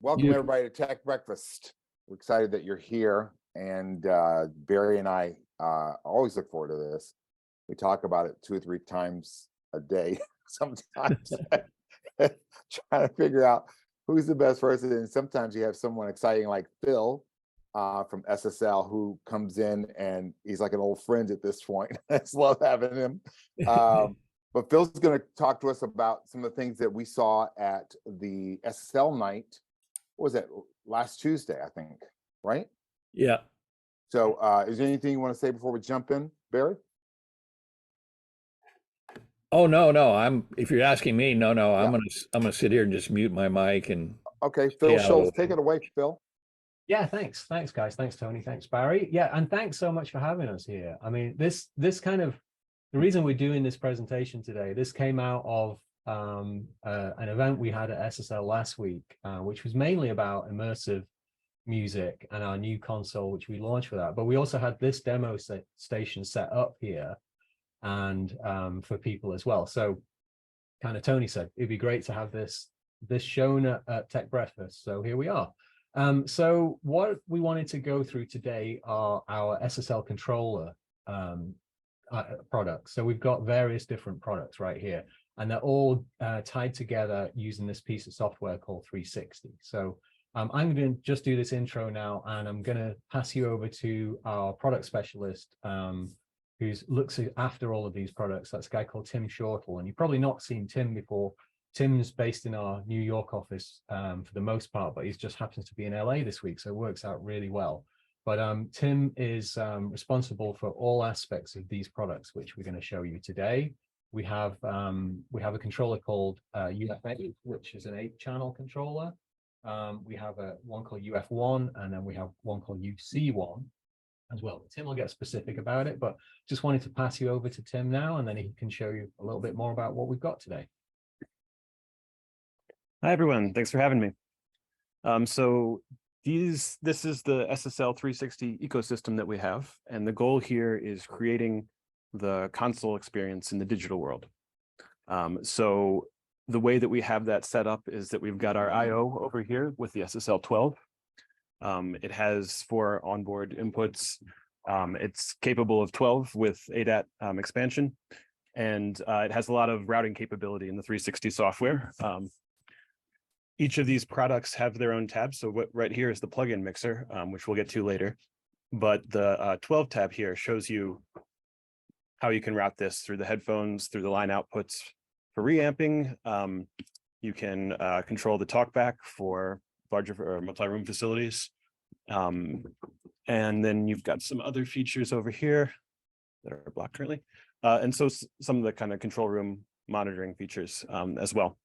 Welcome everybody to Tech Breakfast. We're excited that you're here, and Barry and I always look forward to this. We talk about it 2 or 3 times a day, sometimes trying to figure out who's the best person. And sometimes you have someone exciting like Phill from SSL who comes in and he's like an old friend at this point. I just love having him. But Phil's going to talk to us about some of the things that we saw at the SSL night. What was that, last Tuesday, I think, right? Yeah. So is there anything you want to say before we jump in, Barry? Oh, no. If you're asking me, no. Yeah. I'm gonna sit here and just mute my mic and. Okay, Phill Scholes, take it away, Phill. Yeah, thanks guys. Thanks, Tony. Thanks, Barry. Yeah, and thanks so much for having us here. I mean, this kind of, the reason we're doing this presentation today, this came out of an event we had at SSL last week, which was mainly about immersive music and our new console, which we launched for that. But we also had this demo station set up here, and for people as well. So, kind of Tony said, it'd be great to have this shown at Tech Breakfast. So here we are. So what we wanted to go through today are our SSL controller products. So we've got various different products right here, and they're all tied together using this piece of software called 360. So I'm going to just do this intro now, and I'm going to pass you over to our product specialist who looks after all of these products. That's a guy called Tim Shortle, and you've probably not seen Tim before. Tim's based in our New York office for the most part, but he just happens to be in LA this week, so it works out really well. But Tim is responsible for all aspects of these products, which we're going to show you today. We have a controller called UF8, which is an 8-channel controller. We have one called UF1, and then we have one called UC1 as well. Tim will get specific about it, but just wanted to pass you over to Tim now, and then he can show you a little bit more about what we've got today. Hi, everyone. Thanks for having me. So this is the SSL 360 ecosystem that we have, and the goal here is creating the console experience in the digital world. So the way that we have that set up is that we've got our I/O over here with the SSL 12. It has 4 onboard inputs. It's capable of 12 with ADAT expansion, and it has a lot of routing capability in the 360 software. Each of these products have their own tabs. So what right here is the plugin mixer, which we'll get to later. But the 12 tab here shows you how you can route this through the headphones, through the line outputs for reamping. You can control the talkback for larger multi-room facilities. And then you've got some other features over here that are blocked currently. And so some of the kind of control room monitoring features as well.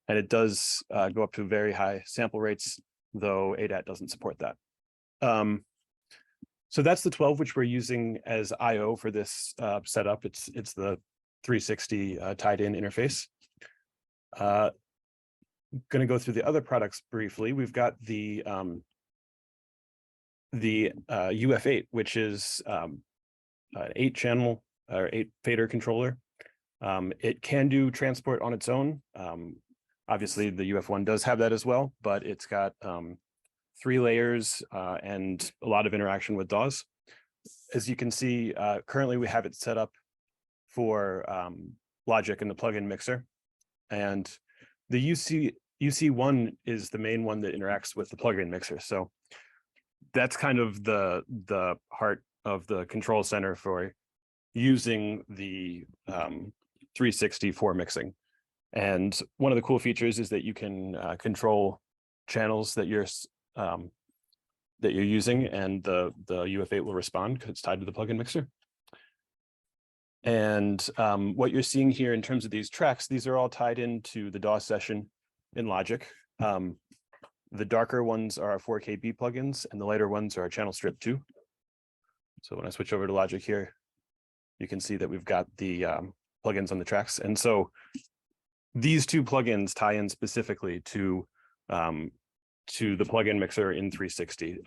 And it does go up to very high sample rates, though ADAT doesn't support that. So that's the 12, which we're using as I/O for this setup. It's the 360 tied-in interface. Going to go through the other products briefly. We've got the UF8, which is an 8-channel or 8-fader controller. It can do transport on its own. Obviously, the UF1 does have that as well, but it's got 3 layers and a lot of interaction with DAWs. As you can see, currently we have it set up for Logic and the plugin mixer. And the UC1 is the main one that interacts with the plugin mixer. So that's kind of the heart of the control center for using the 360 for mixing. And one of the cool features is that you can control channels that you're using, and the UF8 will respond because it's tied to the plugin mixer. And what you're seeing here in terms of these tracks, these are all tied into the DAW session in Logic. The darker ones are our 4KB plugins, and the lighter ones are our channel strip 2. So when I switch over to Logic here, you can see that we've got the plugins on the tracks. And so these 2 plugins tie in specifically to the plugin mixer in 360.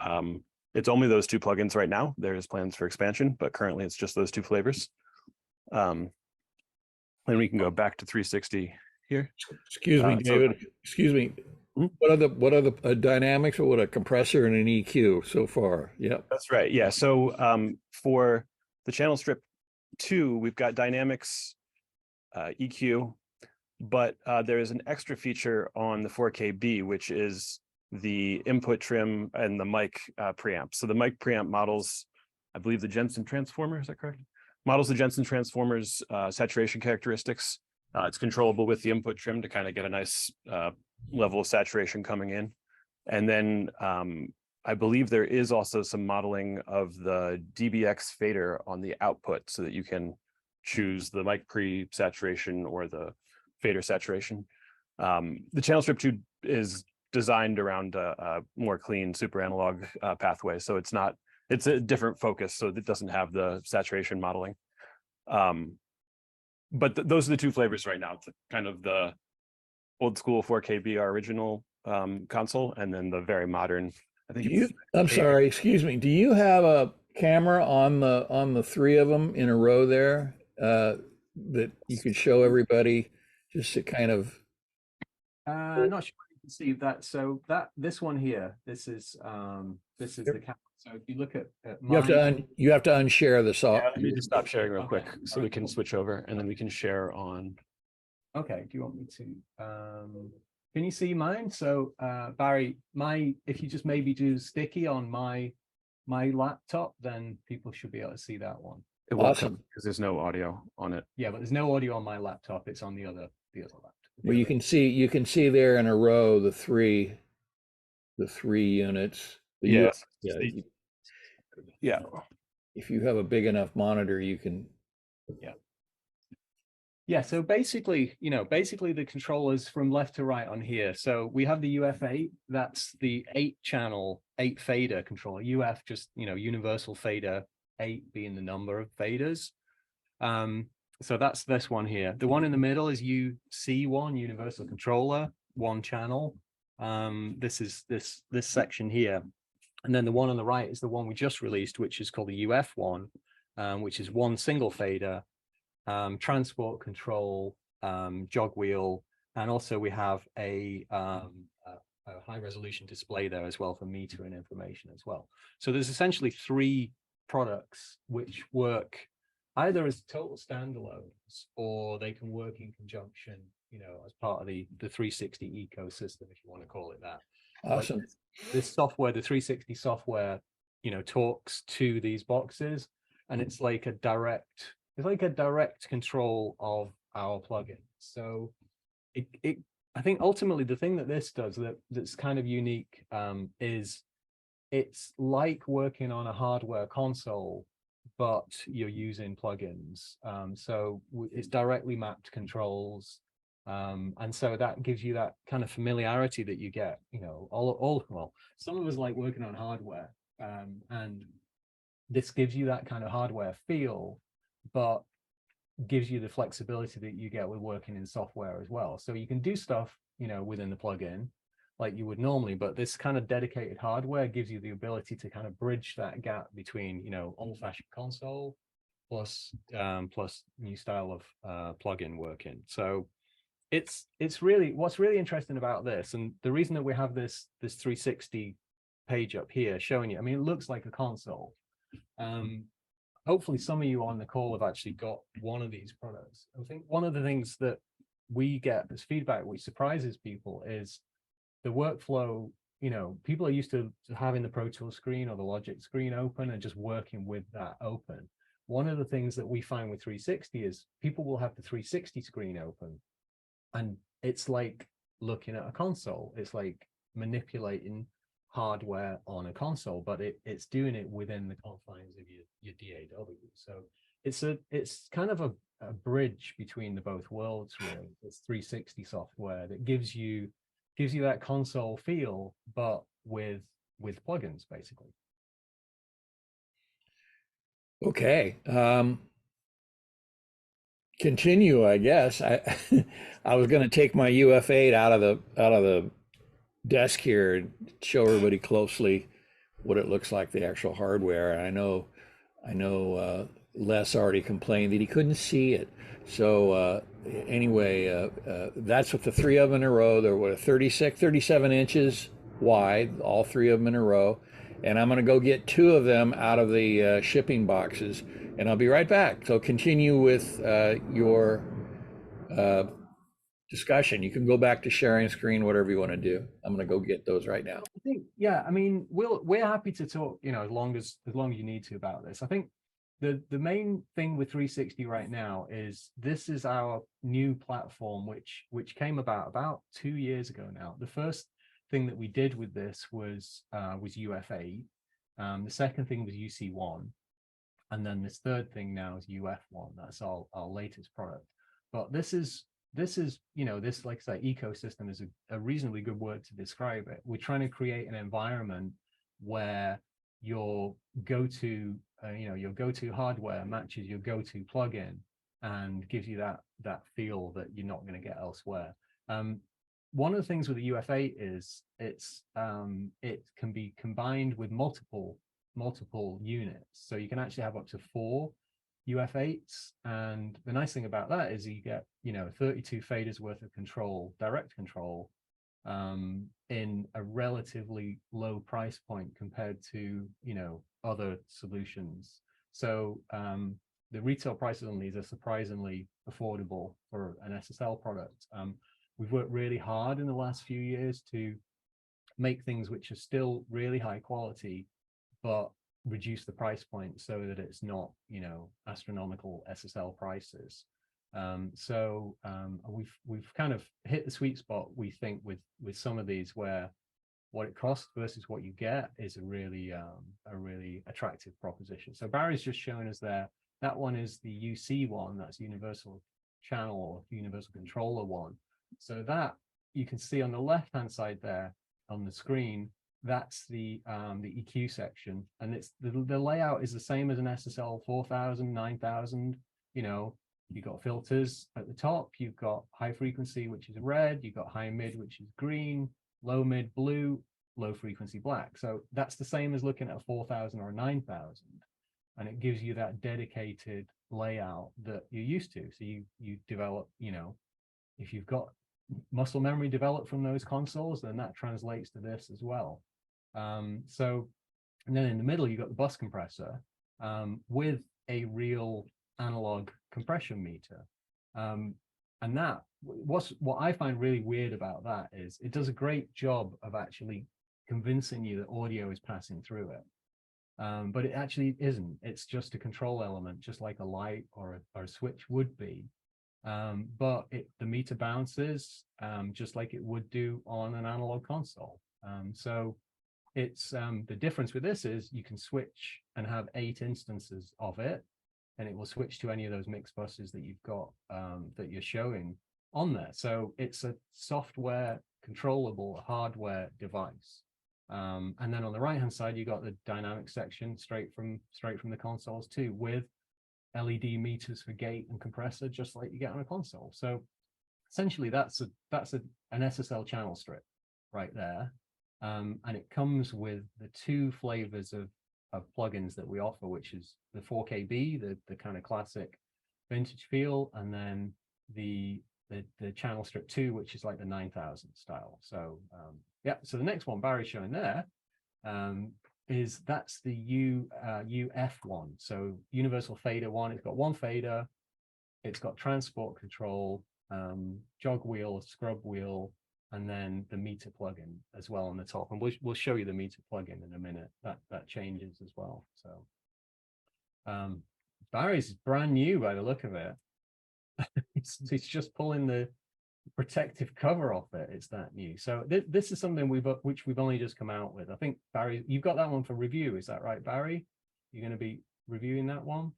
It's only those 2 plugins right now. There's plans for expansion, but currently it's just those 2 flavors. Then we can go back to 360 here. Excuse me, David. Excuse me. What are the dynamics or what a compressor and an EQ so far? Yep. That's right. Yeah. So for the channel strip 2, we've got dynamics, EQ, but there is an extra feature on the 4KB, which is the input trim and the mic preamp. So the mic preamp models, I believe, the Jensen transformer. Is that correct? Models the Jensen transformer's saturation characteristics. It's controllable with the input trim to kind of get a nice level of saturation coming in. And then I believe there is also some modeling of the DBX fader on the output so that you can choose the mic pre-saturation or the fader saturation. The channel strip 2 is designed around a more clean super analog pathway. So it's a different focus. So it doesn't have the saturation modeling. But those are the two flavors right now. It's kind of the old school 4KB, our original console, and then the very modern. I think I'm sorry, excuse me. Do you have a camera on the three of them in a row there that you could show everybody just to kind of? Not sure you can see that. So this one here, this is the camera. So if you look at you have to unshare the soft. Yeah, let me just stop sharing real quick so we can switch over and then we can share on. Okay, do you want me to can you see mine? So Barry, if you just maybe do sticky on my laptop, then people should be able to see that one. It won't come because there's no audio on it. Yeah, but there's no audio on my laptop. It's on the other laptop. Well, you can see there in a row the three units. Yes. Yeah. If you have a big enough monitor, you can. Yeah, so basically, the controllers from left to right on here. So we have the UF8, that's the 8-channel, 8 fader controller. UF just, universal fader, 8 being the number of faders. So that's this one here. The one in the middle is UC1, universal controller, 1 channel. This is this section here. And then the one on the right is the one we just released, which is called the UF1, which is 1 single fader. Transport control, jog wheel, and also we have a high resolution display there as well for metering information as well. So there's essentially 3 products which work either as total standalones or they can work in conjunction, as part of the 360 ecosystem, if you want to call it that. Awesome. Like this software, the 360 software, talks to these boxes, and it's like a direct control of our plugin. So I think ultimately the thing that this does that's kind of unique is it's like working on a hardware console, but you're using plugins. So it's directly mapped controls. And so that gives you that kind of familiarity that you get, well, some of us like working on hardware, and this gives you that kind of hardware feel, but gives you the flexibility that you get with working in software as well. So you can do stuff, within the plugin like you would normally, but this kind of dedicated hardware gives you the ability to kind of bridge that gap between, old-fashioned console plus new style of plugin working. So it's really, what's really interesting about this, and the reason that we have this 360 page up here showing you, I mean, it looks like a console. Hopefully some of you on the call have actually got one of these products. I think one of the things that we get as feedback which surprises people is the workflow. People are used to having the Pro Tools screen or the Logic screen open and just working with that open. One of the things that we find with 360 is people will have the 360 screen open, and it's like looking at a console. It's like manipulating hardware on a console, but it's doing it within the confines of your DAW. So it's kind of a bridge between the both worlds, really. It's 360 software that gives you that console feel, but with plugins, basically. Okay. Continue, I guess. I was going to take my UF8 out of the desk here and show everybody closely what it looks like, the actual hardware. I know Les already complained that he couldn't see it. So anyway, that's what the three of them in a row. They're what, 37 inches wide, all three of them in a row. And I'm going to go get two of them out of the shipping boxes, and I'll be right back. So continue with your uh, discussion. You can go back to sharing screen, whatever you want to do. I'm going to go get those right now. I think, yeah, I mean, we're happy to talk, you know, as long as you need to about this. I think the main thing with 360 right now is this is our new platform, which came about 2 years ago now. The first thing that we did with this was UF8. The second thing was UC1, and then this third thing now is UF1. That's our latest product. But this is, you know, this, like I say, ecosystem is a reasonably good word to describe it. We're trying to create an environment where your go-to, your go-to hardware matches your go-to plugin and gives you that feel that you're not going to get elsewhere. One of the things with the UF8 is it can be combined with multiple units, so you can actually have up to 4 UF8s, and the nice thing about that is you get 32 faders worth of control, direct control, in a relatively low price point compared to other solutions. So the retail prices on these are surprisingly affordable for an SSL product. We've worked really hard in the last few years to make things which are still really high quality, but reduce the price point so that it's not astronomical SSL prices. So we've kind of hit the sweet spot, we think, with some of these, where what it costs versus what you get is a really attractive proposition. So Barry's just shown us there. That one is the UC one, that's universal channel or universal controller one. So that you can see on the left hand side there on the screen, that's the EQ section, and it's the layout is the same as an SSL 4000, 9000. You've got filters at the top, you've got high frequency, which is red, you've got high mid, which is green, low mid blue, low frequency black. So that's the same as looking at a 4000 or a 9000, and it gives you that dedicated layout that you're used to. So you develop, if you've got muscle memory developed from those consoles, then that translates to this as well. So, and then in the middle, you've got the bus compressor with a real analog compression meter. And that, what I find really weird about that is it does a great job of actually convincing you that audio is passing through it. But it actually isn't. It's just a control element, just like a light or a switch would be. But the meter bounces just like it would do on an analog console. So it's the difference with this is you can switch and have 8 instances of it, and it will switch to any of those mix buses that you've got that you're showing on there. So it's a software controllable hardware device. And then on the right hand side, you got the dynamic section straight from the consoles too, with LED meters for gate and compressor, just like you get on a console. So essentially that's an SSL channel strip right there. And it comes with the 2 flavors of plugins that we offer, which is the 4KB, the kind of classic vintage feel, and then the channel strip 2, which is like the 9000 style. So yeah, so the next one Barry's showing there that's the UF one. So universal fader one. It's got 1 fader, it's got transport control, jog wheel, scrub wheel, and then the meter plugin as well on the top. And we'll show you the meter plugin in a minute. That changes as well. So Barry's brand new by the look of it. It's just pulling the protective cover off it. It's that new. So this is something which we've only just come out with. I think, Barry, you've got that one for review. Is that right, Barry? You're going to be reviewing that one?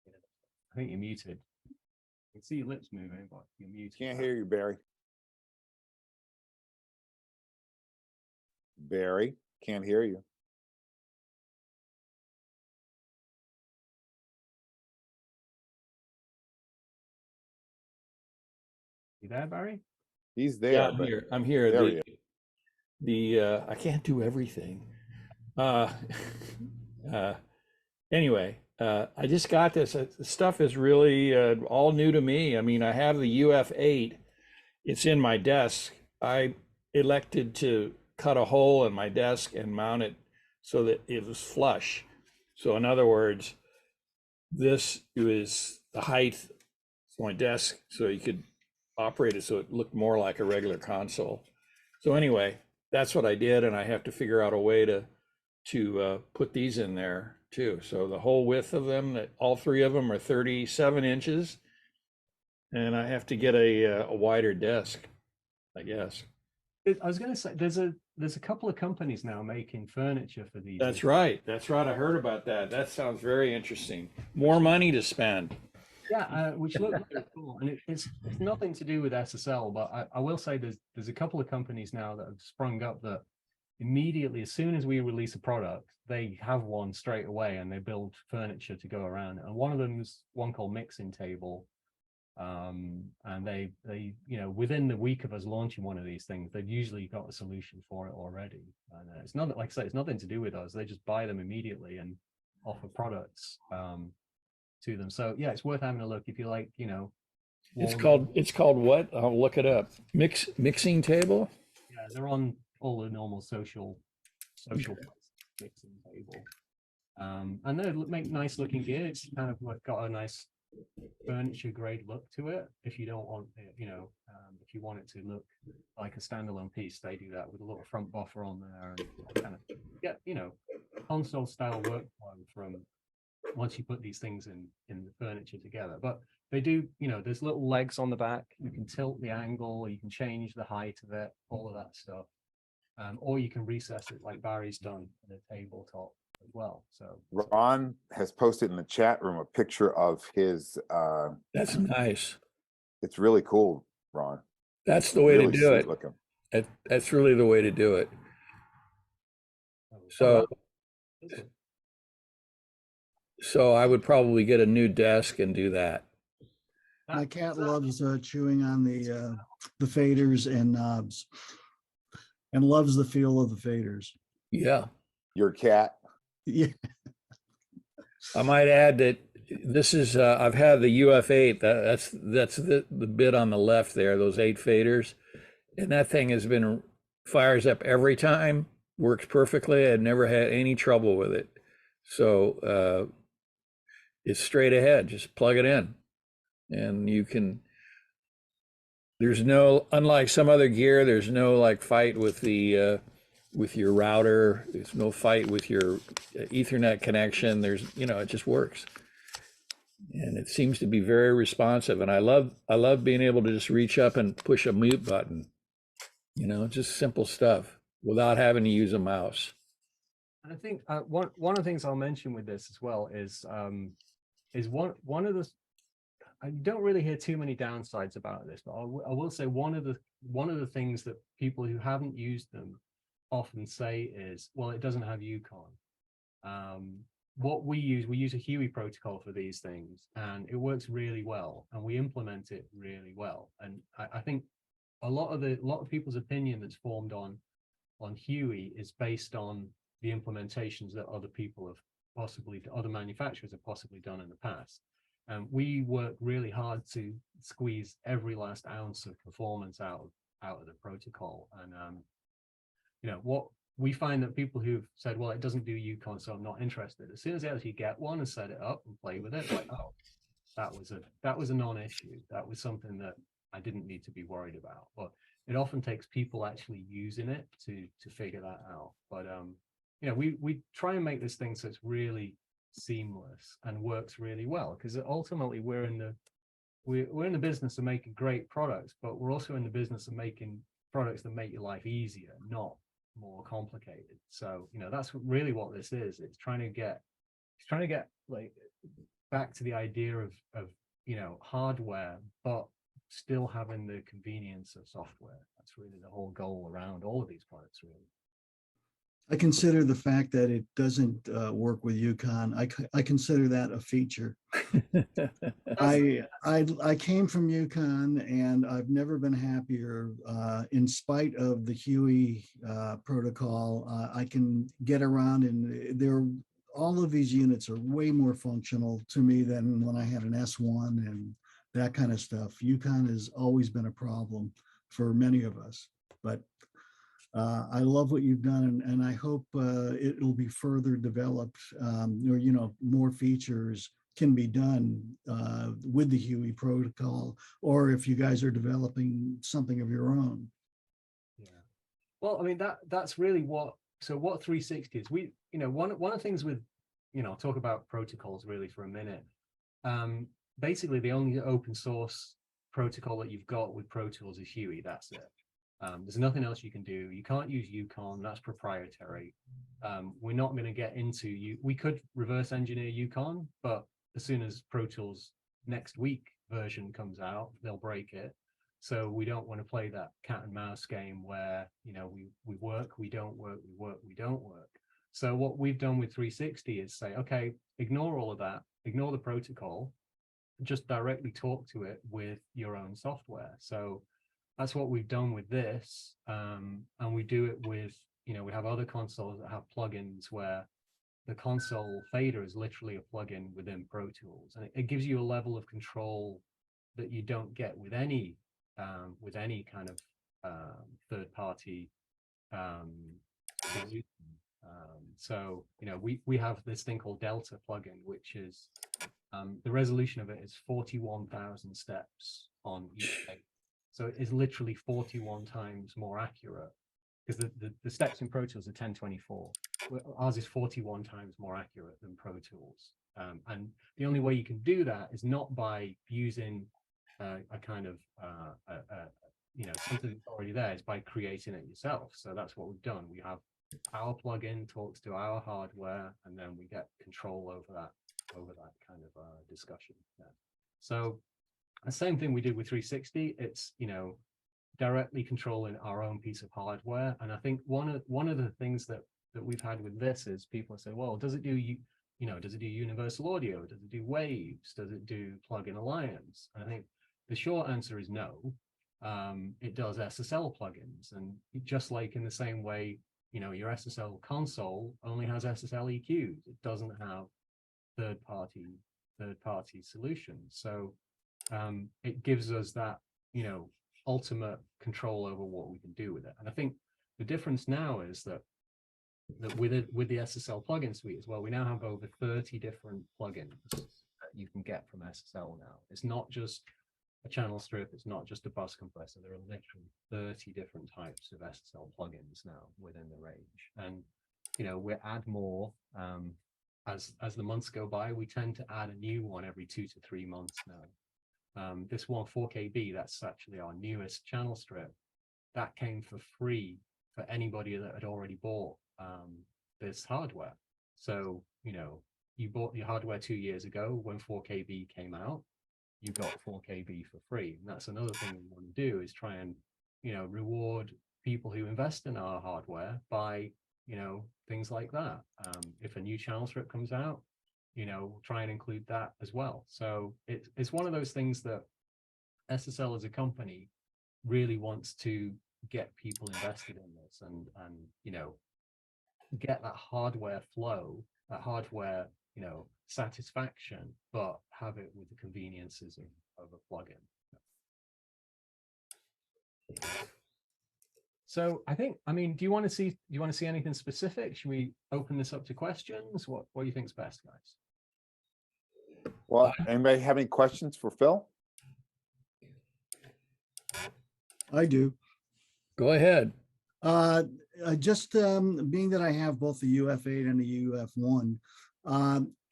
I think you're muted. I can see your lips moving, but you're muted. Can't hear you, Barry. Barry, can't hear you. You there, Barry? He's there. Yeah, but I'm here. there he I can't do everything. Anyway, I just got this. The stuff is really all new to me. I mean, I have the UF8. It's in my desk. I elected to cut a hole in my desk and mount it so that it was flush. So in other words, this is the height of my desk, so you could operate it so it looked more like a regular console. So anyway, that's what I did, and I have to figure out a way to put these in there too. So the whole width of them, that all three of them are 37 inches, and I have to get a wider desk, I guess. I was going to say there's a couple of companies now making furniture for these. That's right. That's right. I heard about that. That sounds very interesting. More money to spend. Yeah, which looks very cool, and it's nothing to do with SSL, but I will say there's a couple of companies now that have sprung up that immediately, as soon as we release a product, they have one straight away and they build furniture to go around. And one of them is one called Mixing Table. And they within the week of us launching one of these things, they've usually got a solution for it already. And it's not, like I say, it's nothing to do with us. They just buy them immediately and offer products to them. So yeah, it's worth having a look if you like, It's called what? I'll look it up. Mixing Table? Yeah, they're on all the normal social Mixing Table. And they make nice looking gear. It's kind of got a nice furniture grade look to it. If you don't want it, if you want it to look like a standalone piece, they do that with a little front buffer on there and kind of get, console style workflow from once you put these things in the furniture together. But they do, there's little legs on the back. You can tilt the angle, you can change the height of it, all of that stuff. Or you can recess it like Barry's done in a tabletop as well. So Ron has posted in the chat room a picture of his That's nice. it's really cool, Ron. That's the way Really to do sweet it. looking. That's really the way to do it. So I would probably get a new desk and do that. My cat loves chewing on the faders and knobs, and loves the feel of the faders. Yeah. Your cat? Yeah. I might add that this is I've had the UF8. That's the bit on the left there. Those 8 faders, and that thing has been fires up every time. Works perfectly. I've never had any trouble with it. So it's straight ahead. Just plug it in, and you can. There's no, unlike some other gear, there's no like fight with the with your router. There's no fight with your Ethernet connection. There's, it just works, and it seems to be very responsive. And I love being able to just reach up and push a mute button. Just simple stuff without having to use a mouse. And I think one of the things I'll mention with this as well is one of the, I don't really hear too many downsides about this, but I will say one of the things that people who haven't used them often say is, well, it doesn't have UConn. What we use a Huey protocol for these things, and it works really well, and we implement it really well. And I think a lot of people's opinion that's formed on Huey is based on the implementations that other manufacturers have possibly done in the past. And we work really hard to squeeze every last ounce of performance out of the protocol. And what we find that people who've said, well, it doesn't do UConn, so I'm not interested. As soon as they actually get one and set it up and play with it, like, oh, that was a non-issue. That was something that I didn't need to be worried about. But it often takes people actually using it to figure that out. But we try and make this thing so it's really seamless and works really well, because ultimately we're in the business of making great products, but we're also in the business of making products that make your life easier, not more complicated. So that's really what this is. It's trying to get like back to the idea of hardware, but still having the convenience of software. That's really the whole goal around all of these products, really. I consider the fact that it doesn't work with UConn. I consider that a feature. I came from UConn, and I've never been happier. In spite of the Huey protocol, I can get around, and there are all of these units are way more functional to me than when I had an S1 and that kind of stuff. Yukon has always been a problem for many of us, but I love what you've done, and I hope it'll be further developed, or, you know, more features can be done with the Huey protocol, or if you guys are developing something of your own. Yeah. Well, I mean, that's really what 360 is. We, you know, one of the things with, you know, talk about protocols really for a minute. Basically, the only open source protocol that you've got with Pro Tools is Huey. That's it. There's nothing else you can do. You can't use Yukon. That's proprietary. We're not going to get into you. We could reverse engineer Yukon, but as soon as Pro Tools next week version comes out, they'll break it. So we don't want to play that cat and mouse game where, you know, we work, we don't work, we work, we don't work. So what we've done with 360 is say, okay, ignore all of that, ignore the protocol, just directly talk to it with your own software. So that's what we've done with this. And we do it with, you know, we have other consoles that have plugins where the console fader is literally a plugin within Pro Tools. And it gives you a level of control that you don't get with any kind of third-party solution. So, you know, we have this thing called Delta plugin, which is the resolution of it is 41,000 steps on each page. So it is literally 41 times more accurate, because the steps in Pro Tools are 1024. Ours is 41 times more accurate than Pro Tools. And the only way you can do that is not by using a kind of, you know, something that's already there, is by creating it yourself. So that's what we've done. We have our plugin talks to our hardware, and then we get control over that kind of discussion. Yeah. So the same thing we did with 360. It's, you know, directly controlling our own piece of hardware. And I think one of the things that we've had with this is people say, well, does it do does it do universal audio? Does it do waves? Does it do plugin alliance? And I think the short answer is no. It does SSL plugins, and just like in the same way, you know, your SSL console only has SSL EQs. It doesn't have third-party solutions. So it gives us that, you know, ultimate control over what we can do with it. And I think the difference now is that with the SSL plugin suite as well, we now have over 30 different plugins that you can get from SSL now. It's not just a channel strip, it's not just a bus compressor. There are literally 30 different types of SSL plugins now within the range. And, you know, we add more as the months go by. We tend to add a new one every 2 to 3 months now. This one, 4KB, that's actually our newest channel strip. That came for free for anybody that had already bought this hardware. So, you know, you bought your hardware 2 years ago when 4KB came out, you got 4KB for free. And that's another thing we want to do, is try and, you know, reward people who invest in our hardware by, you know, things like that. If a new channel strip comes out, you know, we'll try and include that as well. So it's one of those things that SSL as a company really wants to get people invested in this, and you know, get that hardware flow, that hardware, you know, satisfaction, but have it with the conveniences of a plugin. So I think, I mean, do you want to see anything specific? Should we open this up to questions? What do you think's best, guys? Well, anybody have any questions for Phill? I do. Go ahead. Just being that I have both the UF8 and the UF1,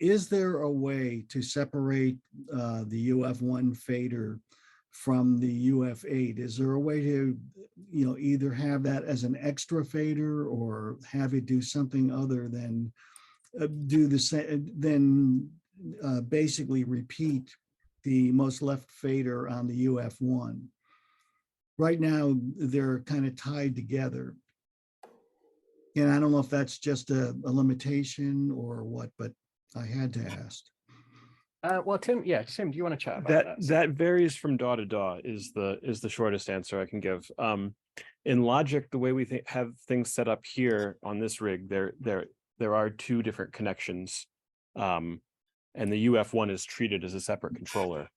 is there a way to separate the UF1 fader from the UF8? Is there a way to, you know, either have that as an extra fader or have it do something other than do the same, then basically repeat the most left fader on the UF1? Right now, they're kind of tied together. And I don't know if that's just a limitation or what, but I had to ask. Well, Tim, do you want to chat about that? That varies from DAW to DAW is the shortest answer I can give. In Logic, the way we have things set up here on this rig, they're there are two different connections. And the UF1 is treated as a separate controller.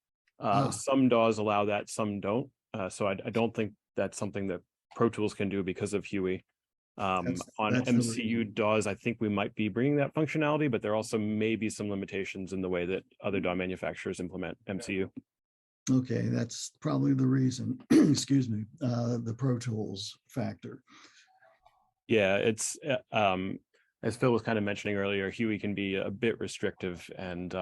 Some DAWs allow that, some don't. So I don't think that's something that Pro Tools can do because of Huey. On that's the MCU DAWs, I think we might be bringing that functionality, but there also may be some limitations in the way that other DAW manufacturers implement MCU. Okay, that's probably the reason. Excuse me, the Pro Tools factor. Yeah, it's as Phill was kind of mentioning earlier, Huey can be a bit restrictive, and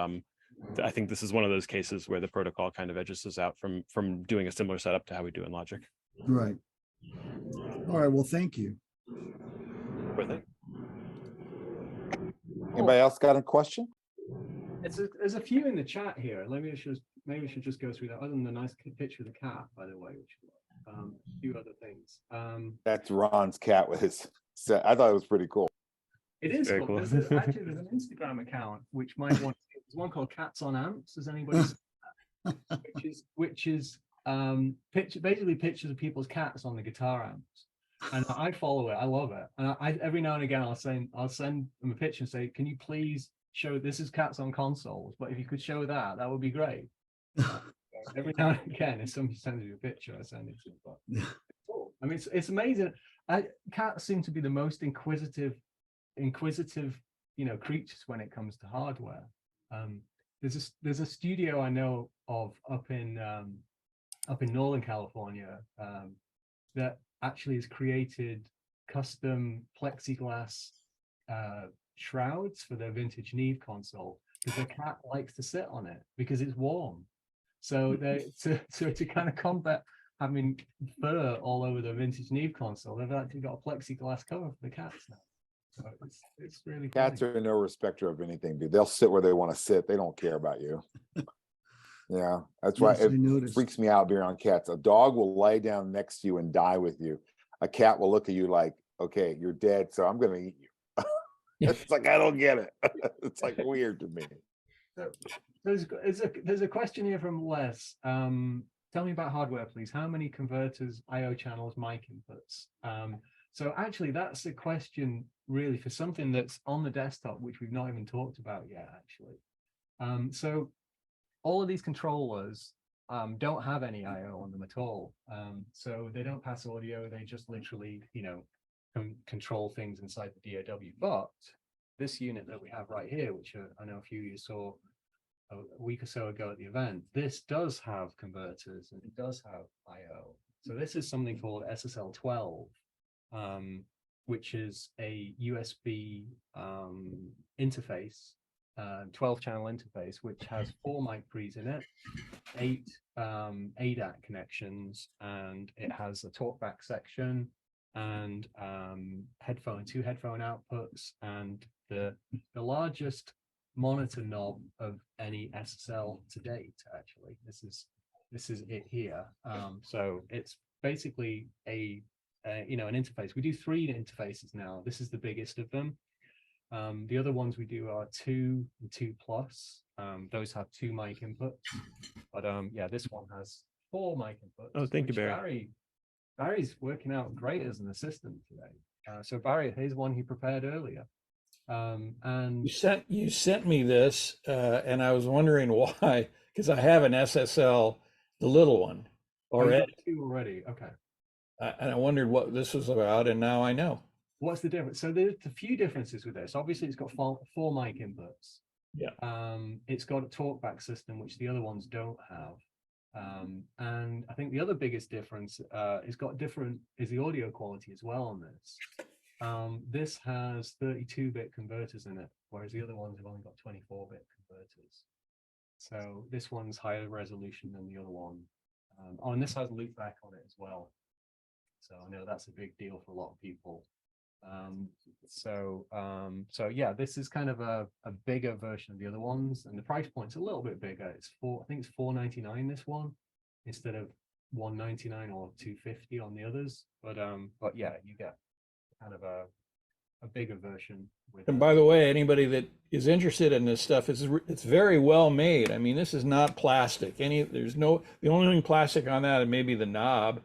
I think this is one of those cases where the protocol kind of edges us out from doing a similar setup to how we do in Logic. Right. All right, well, thank you. With it. Anybody else got a question? There's a few in the chat here. Maybe I should just go through that. Other than the nice picture of the cat, by the way, which a few other things. That's Ron's cat with his set. I thought it was pretty cool. It is Very cool. cool. There's an Instagram account which might want. There's one called Cats on Amps. Does anybody? which is basically pictures of people's cats on the guitar amps. And I follow it. I love it. And I every now and again I'll send them a picture and say, can you please show this is cats on consoles, but if you could show that, that would be great. Every now and again, if somebody sends you a picture, I send it to them. But cool. I mean, it's amazing. Cats seem to be the most inquisitive, creatures when it comes to hardware. There's a studio I know of up in Northern California that actually has created custom plexiglass shrouds for their vintage Neve console because the cat likes to sit on it because it's warm. So to kind of combat having fur all over the vintage Neve console, they've actually got a plexiglass cover for the cats now. So it's really Cats funny. are no respecter of anything, dude. They'll sit where they want to sit. They don't care about you. Yeah, that's why Yes, I it noticed. freaks me out being on cats. A dog will lay down next to you and die with you. A cat will look at you like, okay, you're dead, so I'm gonna eat you. It's like, I don't get it. It's like weird to me. So there's a question here from Les. Tell me about hardware, please. How many converters, I/O channels, mic inputs? So actually, that's a question really for something that's on the desktop, which we've not even talked about yet, actually. So all of these controllers don't have any I/O on them at all. So they don't pass audio. They just literally, control things inside the DAW. But this unit that we have right here, which I know a few of you saw a week or so ago at the event, this does have converters and it does have I/O. So this is something called SSL12, which is a USB interface, 12-channel interface, which has 4 mic pre's in it, 8 ADAT connections, and it has a talkback section and 2 headphone outputs, and the largest monitor knob of any SSL to date. Actually, this is it here. So it's basically an interface. We do 3 interfaces now. This is the biggest of them. The other ones we do are 2 and 2 plus. Those have 2 mic inputs, but yeah, this one has 4 mic inputs. Oh, thank you, Barry. Barry's working out great as an assistant today. So Barry, here's one he prepared earlier. And you sent me this, and I was wondering why, because I have an SSL, the little one, already. 2 already. Okay. And I wondered what this was about, and now I know. What's the difference? So there's a few differences with this. Obviously, it's got 4 mic inputs. Yeah. It's got a talkback system, which the other ones don't have. And I think the other biggest difference is the audio quality as well on this. This has 32-bit converters in it, whereas the other ones have only got 24-bit converters. So this one's higher resolution than the other one. And this has loopback on it as well. So I know that's a big deal for a lot of people. So yeah, this is kind of a bigger version of the other ones, and the price point's a little bit bigger. I think it's $499 this one instead of $199 or $250 on the others. But yeah, you get kind of a bigger version. And by the way, anybody that is interested in this stuff, it's very well made. I mean, this is not plastic. The only thing plastic on that is maybe the knob.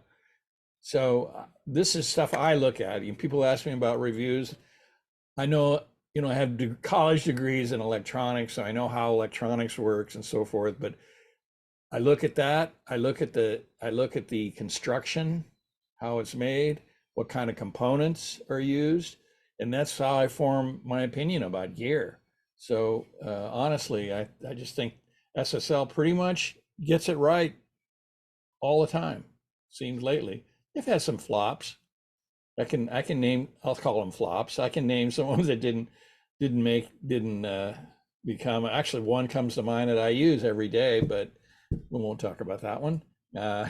So this is stuff I look at. People ask me about reviews. I know, you know, I have college degrees in electronics, so I know how electronics works and so forth. But I look at that. I look at the construction, how it's made, what kind of components are used, and that's how I form my opinion about gear. So honestly, I just think SSL pretty much gets it right all the time. Seems lately they've had some flops. I can name, I'll call them flops. I can name some ones that didn't become. Actually, one comes to mind that I use every day, but we won't talk about that one. Well,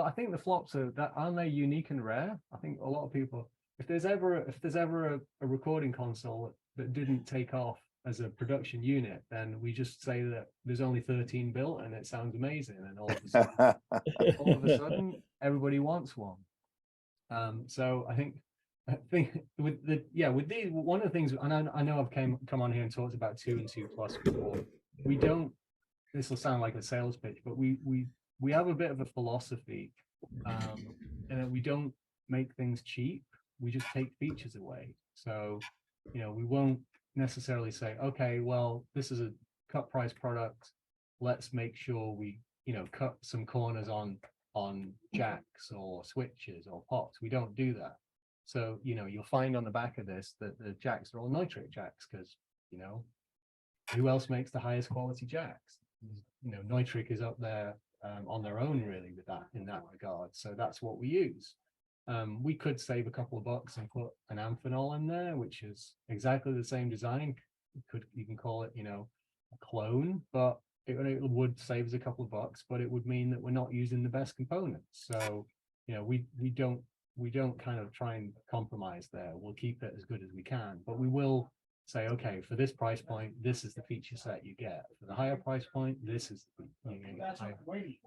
I think the flops aren't they unique and rare? I think a lot of people, if there's ever a recording console that didn't take off as a production unit, then we just say that there's only 13 built and it sounds amazing, and all of a sudden everybody wants one. So I think with these, one of the things, and I know I've come on here and talked about 2 and 2 plus before. We don't. This will sound like a sales pitch, but we have a bit of a philosophy, and that we don't make things cheap. We just take features away. So, you know, we won't necessarily say, okay, well, this is a cut price product. Let's make sure we, you know, cut some corners on jacks or switches or pots. We don't do that. So, you know, you'll find on the back of this that the jacks are all nitric jacks, because, you know, who else makes the highest quality jacks? You know, nitric is up there on their own, really, with that, in that regard. So that's what we use. We could save a couple of bucks and put an Amphenol in there, which is exactly the same design. You can call it, you know, a clone, but it would save us a couple of bucks, but it would mean that we're not using the best components. So, you know, we don't kind of try and compromise there. We'll keep it as good as we can, but we will say, okay, for this price point, this is the feature set you get. For the higher price point, this is you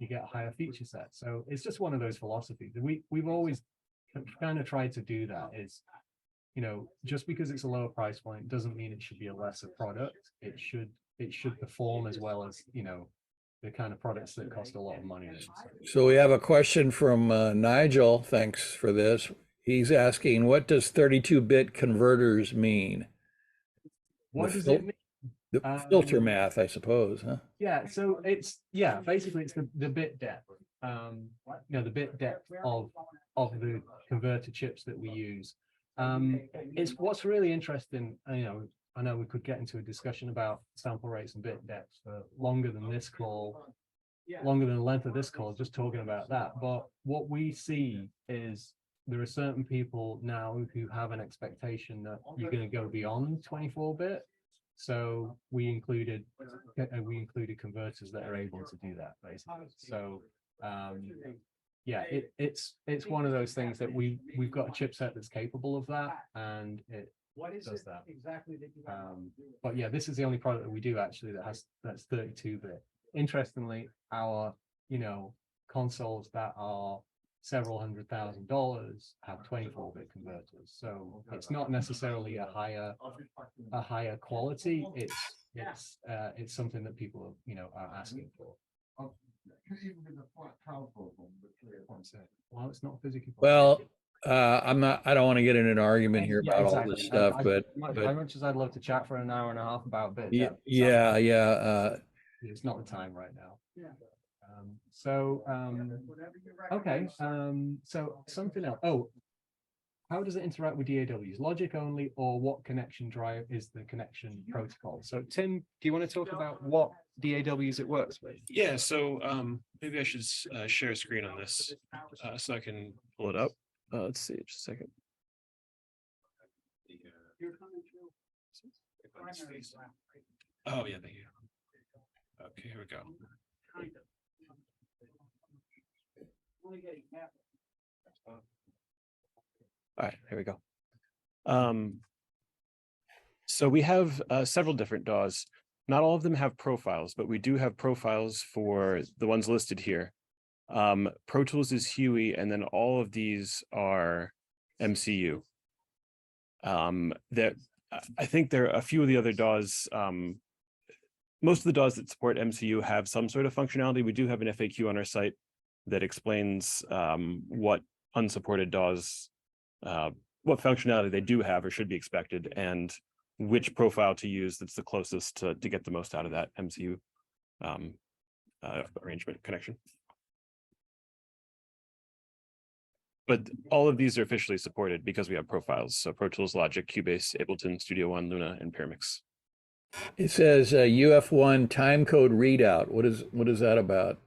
get a higher feature set. So it's just one of those philosophies. We've always kind of tried to do that. Is, you know, just because it's a lower price point doesn't mean it should be a lesser product. It should perform as well as, you know, the kind of products that cost a lot of money. So we have a question from Nigel. Thanks for this. He's asking, what does 32-bit converters mean? What does it mean? The filter math, I suppose, huh? Yeah, so basically it's the bit depth. You know, the bit depth of the converter chips that we use. It's what's really interesting. You know, I know we could get into a discussion about sample rates and bit depth for longer than this call, longer than the length of this call, just talking about that. But what we see is there are certain people now who have an expectation that you're going to go beyond 24-bit. So we included converters that are able to do that, basically. So yeah, it's one of those things that we've got a chipset that's capable of that, and it does that. But yeah, this is the only product that we do actually that's 32-bit. Interestingly, our, you know, consoles that are several $100,000 have 24-bit converters. So it's not necessarily a higher quality. It's something that people, you know, are asking for. Well, it's not physically possible. Well, I don't want to get in an argument here about all this stuff, but as much as I'd love to chat for an hour and a half about bit, it's not the time right now. Yeah. Okay. So something else. Oh, how does it interact with DAWs? Logic only, or what connection drive is the connection protocol? So Tim, do you want to talk about what DAWs it works with? Yeah, so maybe I should share a screen on this so I can pull it up. Let's see, just a second. Oh yeah, thank you. Okay, here we go. All right, here we go. So we have several different DAWs. Not all of them have profiles, but we do have profiles for the ones listed here. Pro Tools is Huey, and then all of these are MCU. I think there are a few of the other DAWs. Most of the DAWs that support MCU have some sort of functionality. We do have an FAQ on our site that explains what unsupported DAWs what functionality they do have or should be expected, and which profile to use that's the closest to get the most out of that MCU arrangement connection. But all of these are officially supported because we have profiles. So Pro Tools, Logic, Cubase, Ableton, Studio One, Luna, and Pyramix. It says UF1 time code readout. What is that about?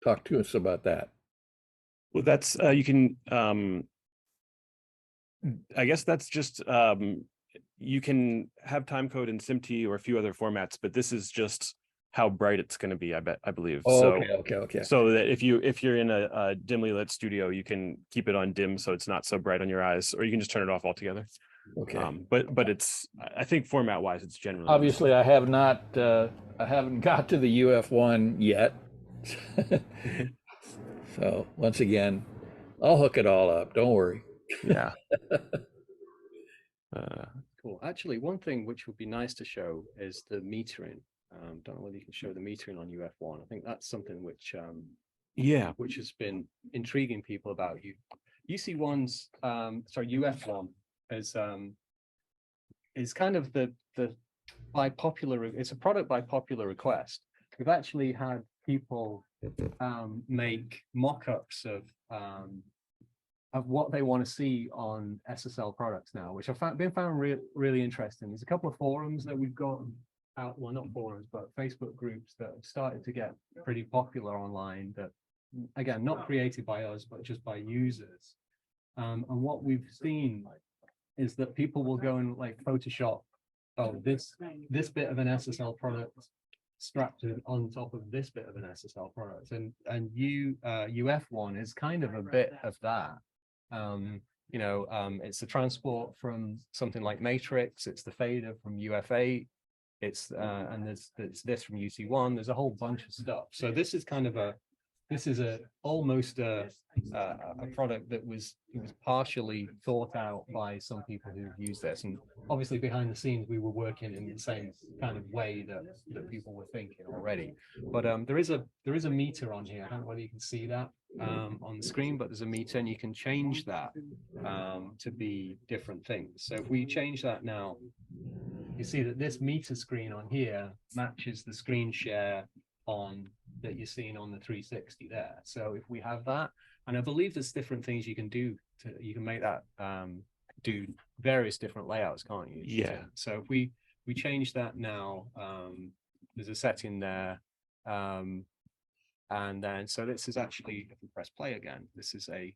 Talk to us about that. Well, that's you can. I guess that's just you can have time code in SMPTE or a few other formats, but this is just how bright it's going to be. I believe. Oh, So, okay. So that if you're in a dimly lit studio, you can keep it on dim so it's not so bright on your eyes, or you can just turn it off altogether. Okay. But it's, I think format wise, it's generally Obviously, I haven't got to the UF1 yet. So once again, I'll hook it all up. Don't worry. yeah. Cool. Actually, one thing which would be nice to show is the metering. Don't know whether you can show the metering on UF1. I think that's something which Yeah. which has been intriguing people about you. UC1's UF1 is kind of the by popular, it's a product by popular request. We've actually had people make mock-ups of what they want to see on SSL products now, which I've been found really interesting. There's a couple of forums that we've got out, well, not forums, but Facebook groups that have started to get pretty popular online that, again, not created by us, but just by users. And what we've seen is that people will go and like Photoshop, oh, this bit of an SSL product strapped on top of this bit of an SSL product, and UF1 is kind of a bit of that. It's the transport from something like Matrix, it's the fader from UF8, it's and there's this from UC1. There's a whole bunch of stuff. So this is kind of almost a product that was partially thought out by some people who've used this, and obviously behind the scenes we were working in the same kind of way that people were thinking already. But there is a meter on here. I don't know whether you can see that on the screen, but there's a meter and you can change that to be different things. So if we change that now, you see that this meter screen on here matches the screen share on that you're seeing on the 360 there. So if we have that, and I believe there's different things you can do you can make that do various different layouts, can't you? Yeah. So if we change that now, there's a setting there, and then so this is actually, if we press play again, this is a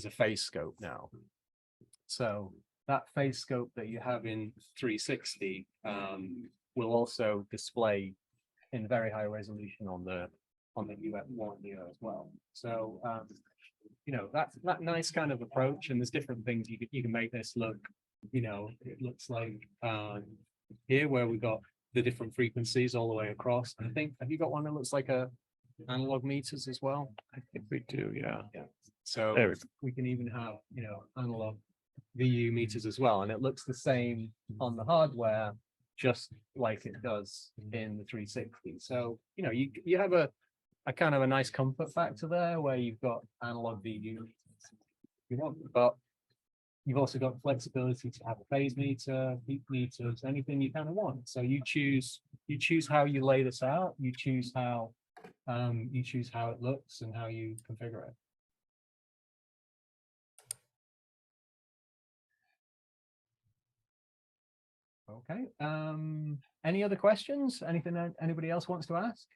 phase scope now. So that phase scope that you have in 360 will also display in very high resolution on the UF1 here as well. So that's that nice kind of approach, and there's different things you can make this look. It looks like here where we got the different frequencies all the way across. And I think, have you got one that looks like a analog meters as well? I think we do, yeah. So we can even have analog VU meters as well, and it looks the same on the hardware, just like it does in the 360. So you have a kind of a nice comfort factor there, where you've got analog VU, but you've also got flexibility to have a phase meter, peak meters, anything you kind of want. So you choose how you lay this out. You choose how it looks and how you configure it. Okay. Any other questions? Anything that anybody else wants to ask?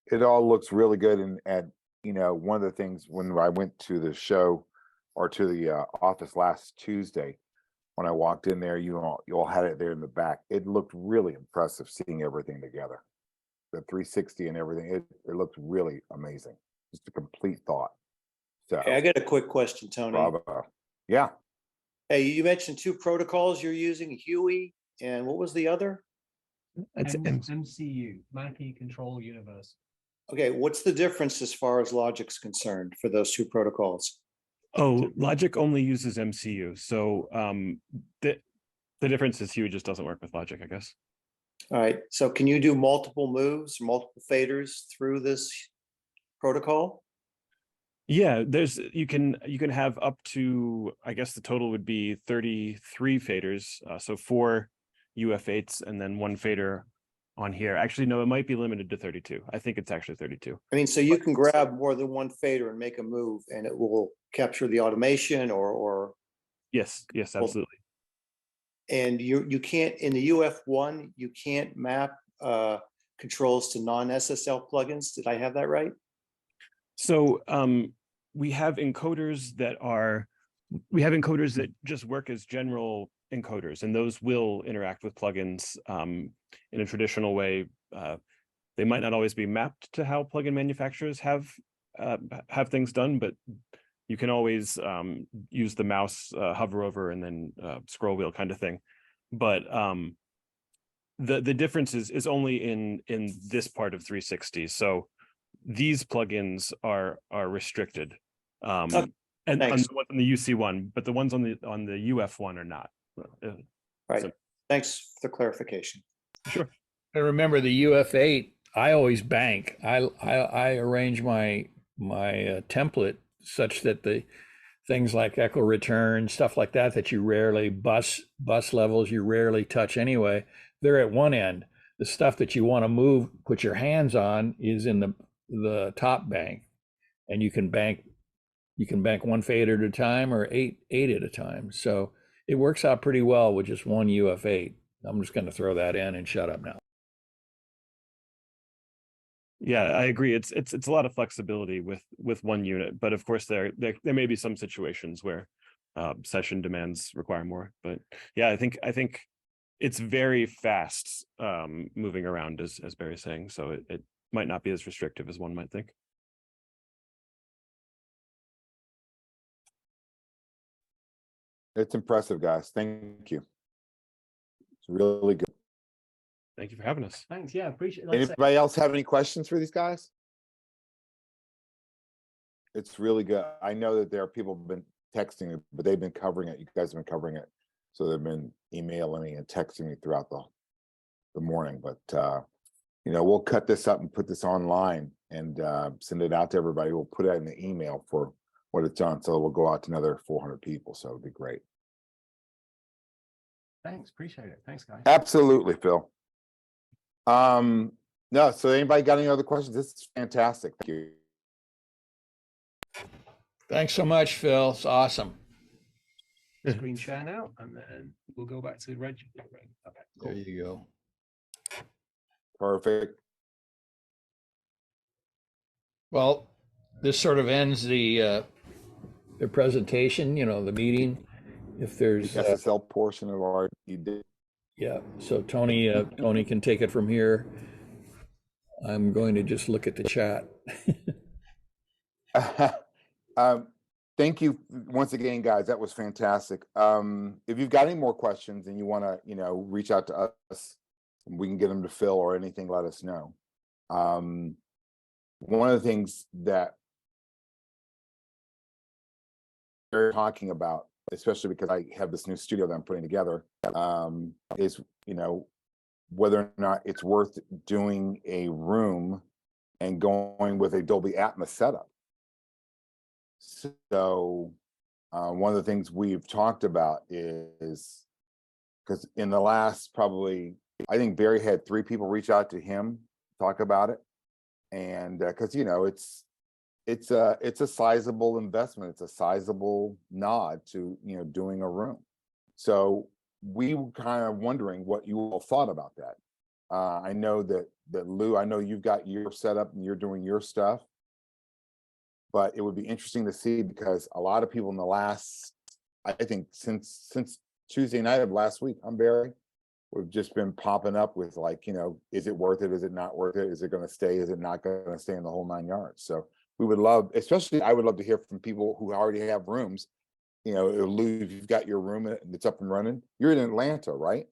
It all looks really good. And one of the things when I went to the show or to the office last Tuesday, when I walked in there, you all had it there in the back. It looked really impressive seeing everything together. The 360 and everything, it looked really amazing. Just a complete thought. So Hey, I got a quick question, Tony. bravo. Yeah. Hey, you mentioned two protocols you're using, Huey, and what was the other? It's MCU, Mackie Control Universe. Okay, what's the difference as far as Logic's concerned for those two protocols? Oh, Logic only uses MCU. So the difference is Huey just doesn't work with Logic, I guess. All right, so can you do multiple moves, multiple faders through this protocol? Yeah, you can have up to, I guess the total would be 33 faders. So 4 UF8s and then 1 fader on here. Actually, no, it might be limited to 32. I think it's actually 32. I mean, so you can grab more than one fader and make a move and it will capture the automation or, Yes, absolutely. and you can't, in the UF1, you can't map controls to non-SSL plugins. Did I have that right? So we have encoders that just work as general encoders, and those will interact with plugins in a traditional way. They might not always be mapped to how plugin manufacturers have things done, but you can always use the mouse, hover over, and then scroll wheel kind of thing. But the difference is only in this part of 360. So these plugins are restricted, and on Thanks. the ones on the UC1, but the ones on the UF1 are not. Right. So- Thanks for the clarification. Sure. I remember the UF8. I always bank. I arrange my template such that the things like echo return, stuff like that you rarely bus levels you rarely touch anyway. They're at one end. The stuff that you want to move, put your hands on, is in the top bank, and you can bank 1 fader at a time or eight at a time. So it works out pretty well with just one UF8. I'm just going to throw that in and shut up now. Yeah, I agree. It's a lot of flexibility with one unit, but of course there may be some situations where session demands require more. But yeah, I think it's very fast moving around, as Barry's saying. So it might not be as restrictive as one might think. It's impressive, guys. Thank you. It's really good. Thank you for having us. Thanks. Yeah, appreciate it. Like I say, Anybody else have any questions for these guys? It's really good. I know that there are people who've been texting it, but they've been covering it. You guys have been covering it. So they've been emailing me and texting me throughout the morning. But we'll cut this up and put this online and send it out to everybody. We'll put it in the email for what it's done. So we'll go out to another 400 people. So it'll be great. thanks. Appreciate it. Thanks, guys. Absolutely, Phil. No, so anybody got any other questions? This is fantastic. Thank you. Thanks so much, Phil. It's awesome. Screen share now, and then we'll go back to Reg. Okay, cool. There you go. Perfect. Well, this sort of ends the presentation, the meeting. If there's The SSL portion of our you did. yeah, so Tony can take it from here. I'm going to just look at the chat. Thank you once again, guys. That was fantastic. If you've got any more questions and you want to, reach out to us, we can get them to Phil or anything, let us know. One of the things that we're talking about, especially because I have this new studio that I'm putting together, is, whether or not it's worth doing a room and going with a Dolby ATMOS setup. So one of the things we've talked about is, because in the last probably, I think Barry had 3 people reach out to him, talk about it. And because, it's a sizable investment. It's a sizable nod to, doing a room. So we were kind of wondering what you all thought about that. I know that Lou, I know you've got your setup and you're doing your stuff. But it would be interesting to see, because a lot of people in the last, I think since Tuesday night of last week, Barry, we've just been popping up with is it worth it? Is it not worth it? Is it going to stay? Is it not going to stay in the whole 9 yards? So we would love, especially I would love to hear from people who already have rooms. Lou, if you've got your room and it's up and running, you're in Atlanta, right?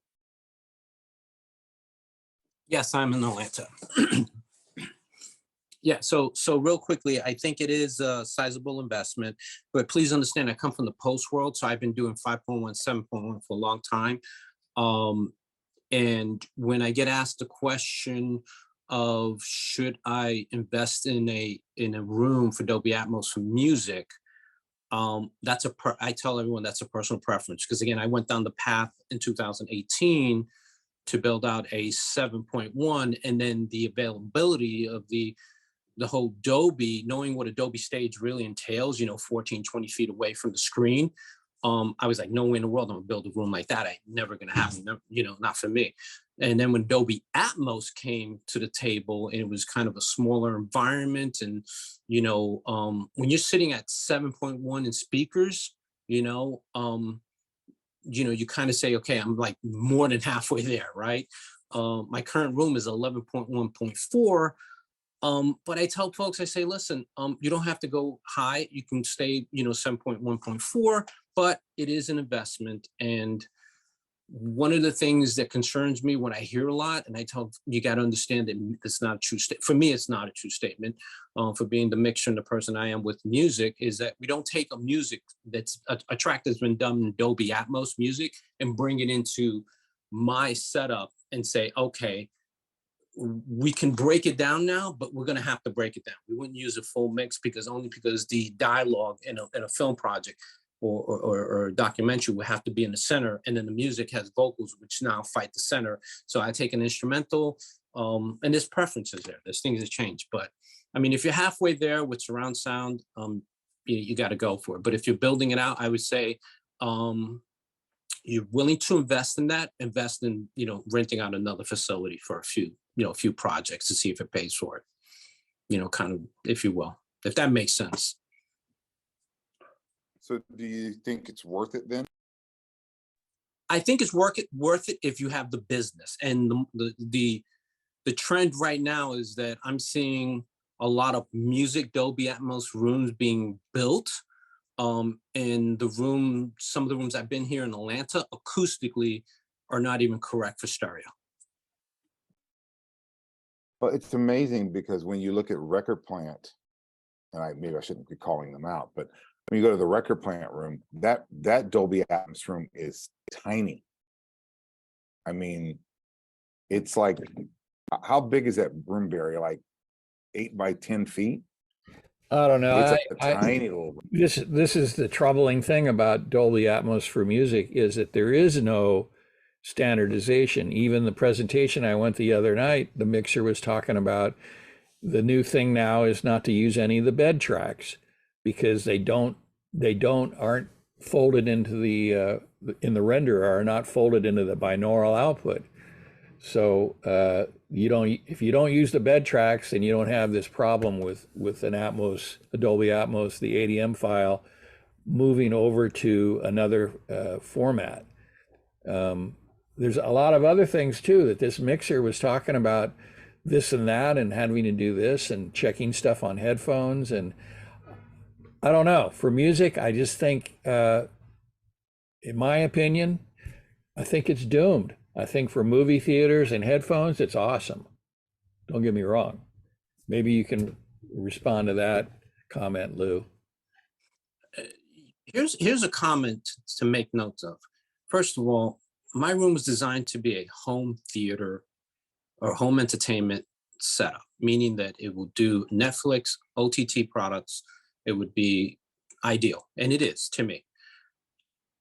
Yes, I'm in Atlanta. Yeah, so real quickly, I think it is a sizable investment, but please understand I come from the post world, so I've been doing 5.1, 7.1 for a long time. And when I get asked the question, of should I invest in a room for Dolby Atmos for music. I tell everyone that's a personal preference, because again, I went down the path in 2018 to build out a 7.1, and then the availability of the whole Dolby, knowing what a Dolby stage really entails, 14, 20 feet away from the screen. I was like, no way in the world I'm gonna build a room like that. Ain't never gonna happen, not for me. And then when Dolby Atmos came to the table, and it was kind of a smaller environment, and when you're sitting at 7.1 in speakers, you kind of say, okay, I'm like more than halfway there, right? My current room is 11.1.4. But I tell folks, I say, listen, you don't have to go high. You can stay, 7.1.4, but it is an investment. And one of the things that concerns me when I hear a lot, and I tell you got to understand that it's not a true statement. For me, it's not a true statement. For being the mixer and the person I am with music, is that we don't take a music that's a track that's been done in Dolby Atmos music and bring it into my setup and say, okay, we can break it down now, but we're going to have to break it down. We wouldn't use a full mix because the dialogue in a film project or a documentary would have to be in the center, and then the music has vocals which now fight the center. So I take an instrumental, and there's preferences there. There's things that change, but I mean, if you're halfway there with surround sound, you got to go for it. But if you're building it out, I would say you're willing to invest in that, invest in renting out another facility for a few projects to see if it pays for it, kind of, if you will, if that makes sense. So do you think it's worth it then? I think it's worth it if you have the business. And the trend right now is that I'm seeing a lot of music Dolby Atmos rooms being built. And some of the rooms I've been here in Atlanta acoustically are not even correct for stereo. Well, it's amazing because when you look at Record Plant, and maybe I shouldn't be calling them out, but when you go to the Record Plant room, that Dolby Atmos room is tiny. I mean, it's like, how big is that room, Barry? Like 8 by 10 feet? I don't know. It's like a tiny little room. This is the troubling thing about Dolby Atmos for music, is that there is no standardization. Even the presentation I went the other night, the mixer was talking about the new thing now is not to use any of the bed tracks, because they aren't folded into the in the renderer, are not folded into the binaural output. So if you don't use the bed tracks, then you don't have this problem with an Atmos, a Dolby Atmos, the ADM file moving over to another format. There's a lot of other things too that this mixer was talking about, this and that, and having to do this and checking stuff on headphones. And I don't know, for music, I just think, in my opinion, I think it's doomed. I think for movie theaters and headphones, it's awesome. Don't get me wrong. Maybe you can respond to that comment, Lou. Here's a comment to make notes of. First of all, my room was designed to be a home theater or home entertainment setup, meaning that it will do Netflix, OTT products. It would be ideal, and it is to me.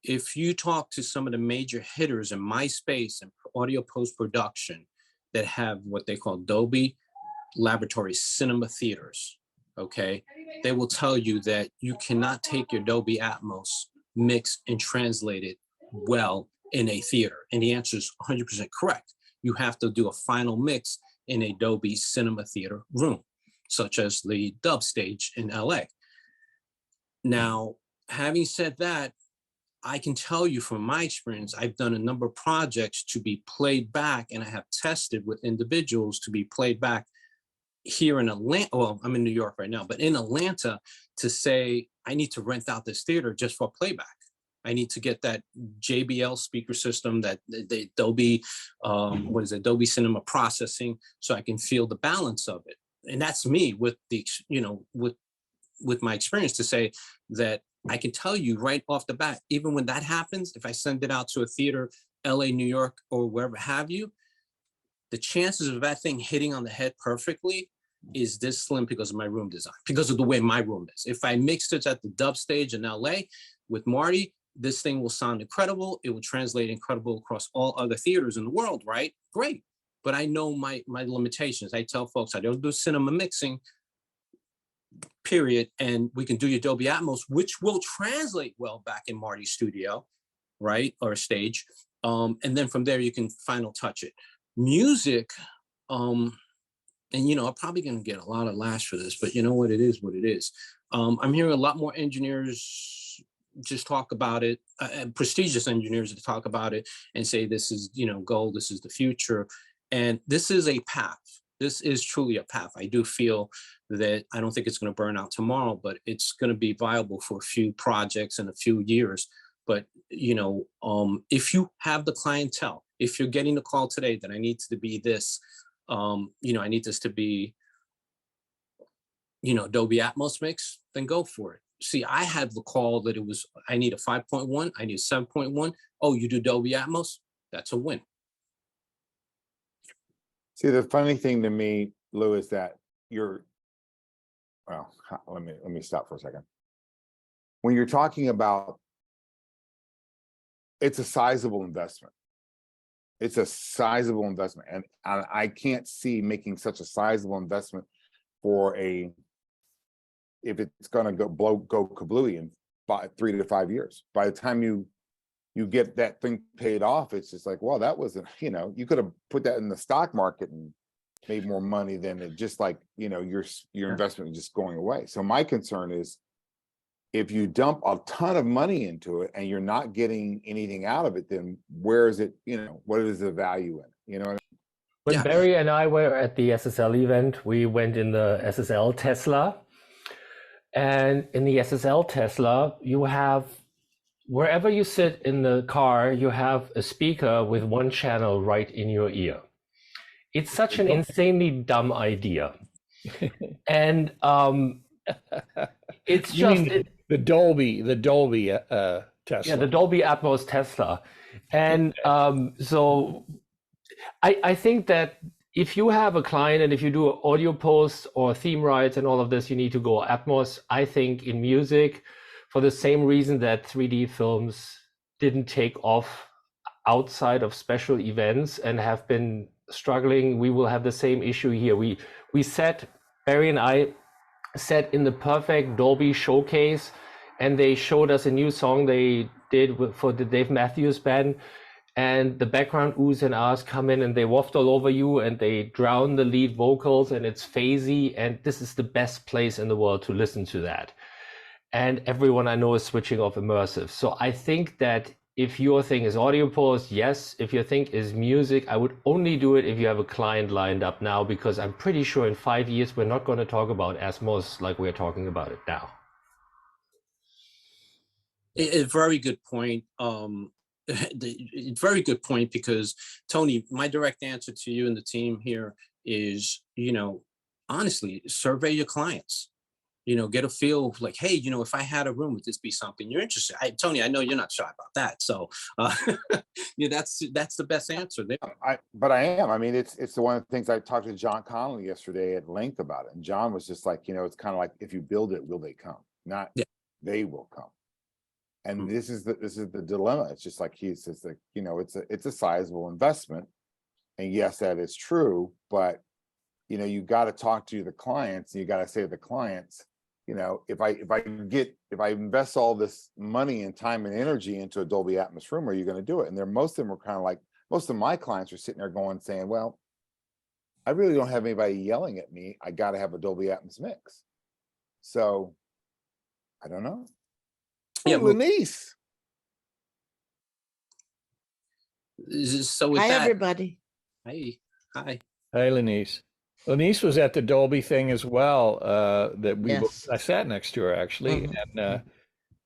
If you talk to some of the major hitters in my space and audio post-production that have what they call Dolby Laboratory Cinema Theaters, okay, they will tell you that you cannot take your Dolby Atmos mix and translate it well in a theater. And the answer is 100% correct. You have to do a final mix in a Dolby Cinema Theater room, such as the Dub Stage in LA. Now, having said that, I can tell you from my experience, I've done a number of projects to be played back, and I have tested with individuals to be played back here in Atlanta. Well, I'm in New York right now, but in Atlanta, to say, I need to rent out this theater just for playback. I need to get that JBL speaker system, that the Dolby, Dolby Cinema processing, so I can feel the balance of it. And that's me with the, with my experience, to say that I can tell you right off the bat, even when that happens, if I send it out to a theater, LA, New York, or wherever have you, the chances of that thing hitting on the head perfectly is this slim because of my room design, because of the way my room is. If I mixed it at the dub stage in LA with Marty, this thing will sound incredible. It will translate incredible across all other theaters in the world, right? Great. But I know my limitations. I tell folks I don't do cinema mixing, period. And we can do your Dolby Atmos, which will translate well back in Marty's studio, right? Or stage. And then from there, you can final touch it. Music, and I'm probably going to get a lot of lash for this, but you know what? It is what it is. I'm hearing a lot more engineers just talk about it, prestigious engineers to talk about it and say this is, gold, this is the future. And this is a path. This is truly a path. I do feel that I don't think it's going to burn out tomorrow, but it's going to be viable for a few projects in a few years. But, if you have the clientele, if you're getting the call today that I need to be this, I need this to be, Dolby Atmos mix, then go for it. See, I had the call that I need a 5.1, I need a 7.1. Oh, you do Dolby Atmos? That's a win. See, the funny thing to me, Lou, is that let me stop for a second. When you're talking about, it's a sizable investment. It's a sizable investment. And I can't see making such a sizable investment if it's going to go kablooey in 3 to 5 years. By the time you get that thing paid off, it's just like, well, that wasn't, you could have put that in the stock market and made more money than it just like, your investment is just going away. So my concern is if you dump a ton of money into it and you're not getting anything out of it, then where is it, what is the value in it? When Barry and I were at the SSL event, we went in the SSL Tesla. And in the SSL Tesla, you have, wherever you sit in the car, you have a speaker with one channel right in your ear. It's such an insanely dumb idea. And it's the Dolby Tesla. Yeah, the Dolby Atmos Tesla. And so I think that if you have a client and if you do audio posts or theme rights and all of this, you need to go Atmos. I think in music, for the same reason that 3D films didn't take off outside of special events and have been struggling, we will have the same issue here. Barry and I sat in the perfect Dolby showcase, and they showed us a new song they did for the Dave Matthews Band. And the background oohs and ahs come in and they waft all over you and they drown the lead vocals and it's phasey. And this is the best place in the world to listen to that. And everyone I know is switching off immersive. So I think that if your thing is audio post, yes. If your thing is music, I would only do it if you have a client lined up now, because I'm pretty sure in 5 years, we're not going to talk about Atmos like we're talking about it now. A very good point. Very good point, because Tony, my direct answer to you and the team here is, honestly, survey your clients, get a feel of like, hey, if I had a room, would this be something you're interested in? Tony, I know you're not shy about that. So that's the best answer there. But I am. I mean, it's one of the things I talked to John Connolly yesterday at length about it. And John was just like, it's kind of like, if you build it, will they come? Not they will come. And this is the dilemma. It's just like he says, like, it's a sizable investment. And yes, that is true. But, you got to talk to the clients, and you got to say to the clients, if I invest all this money and time and energy into a Dolby Atmos room, are you going to do it? And most of them were kind of like, most of my clients are sitting there saying, well, I really don't have anybody yelling at me. I got to have a Dolby Atmos mix. So I don't know. Yeah, Lenice. So with Hi, that, everybody. hi. Hey, Lenice. Lenice was at the Dolby thing as well. Yes. I sat next to her actually, and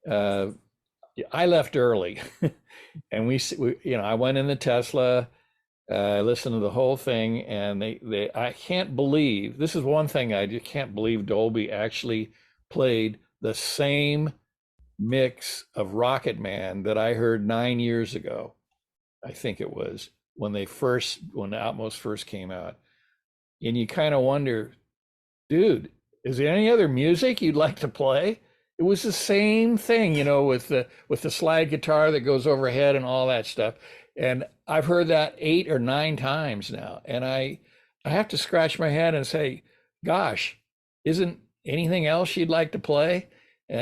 I left early, and we I went in the Tesla. I listened to the whole thing, and I can't believe, this is one thing I just can't believe, Dolby actually played the same mix of Rocket Man that I heard 9 years ago, I think it was, when the Atmos first came out. And you kind of wonder, dude, is there any other music you'd like to play? It was the same thing, you know, with the slide guitar that goes overhead and all that stuff. And I've heard that 8 or 9 times now. And I have to scratch my head and say, gosh, isn't anything else you'd like to play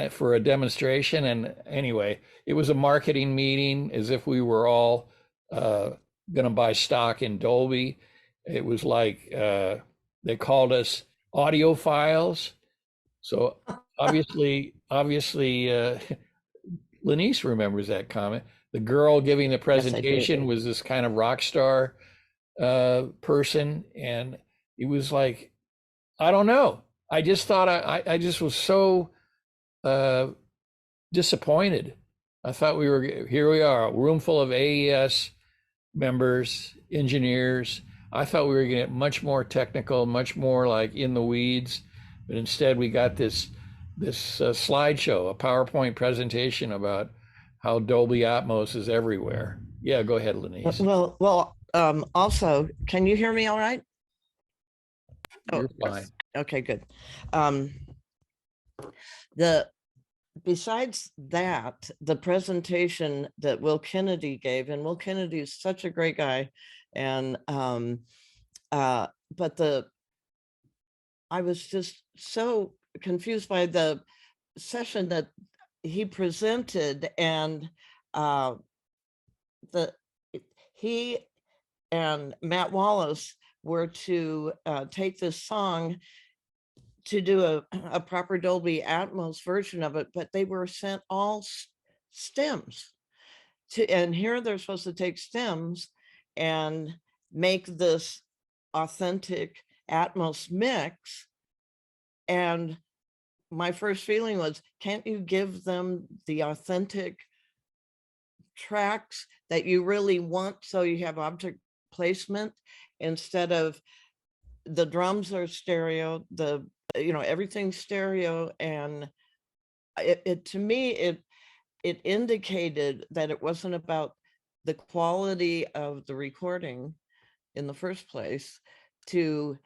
for a demonstration? And anyway, it was a marketing meeting as if we were all going to buy stock in Dolby. It was like they called us audiophiles. So obviously, Lanice remembers that comment. The girl giving the presentation was this kind of rock star person, and it was like, I don't know. I just thought I just was so disappointed. I thought here we are, a room full of AES members, engineers. I thought we were going to get much more technical, much more like in the weeds, but instead we got this slideshow, a PowerPoint presentation about how Dolby Atmos is everywhere. Yeah, go ahead, Lanice. Well, also, can you hear me all right? You're fine. Okay, good. Besides that, the presentation that Will Kennedy gave, and Will Kennedy is such a great guy, and but I was just so confused by the session that he presented, and he and Matt Wallace were to take this song to do a proper Dolby Atmos version of it, but they were sent all stems and here they're supposed to take stems and make this authentic Atmos mix. And my first feeling was, can't you give them the authentic tracks that you really want, so you have object placement instead of the drums are stereo, everything's stereo. And it to me, it indicated that it wasn't about the quality of the recording in the first place to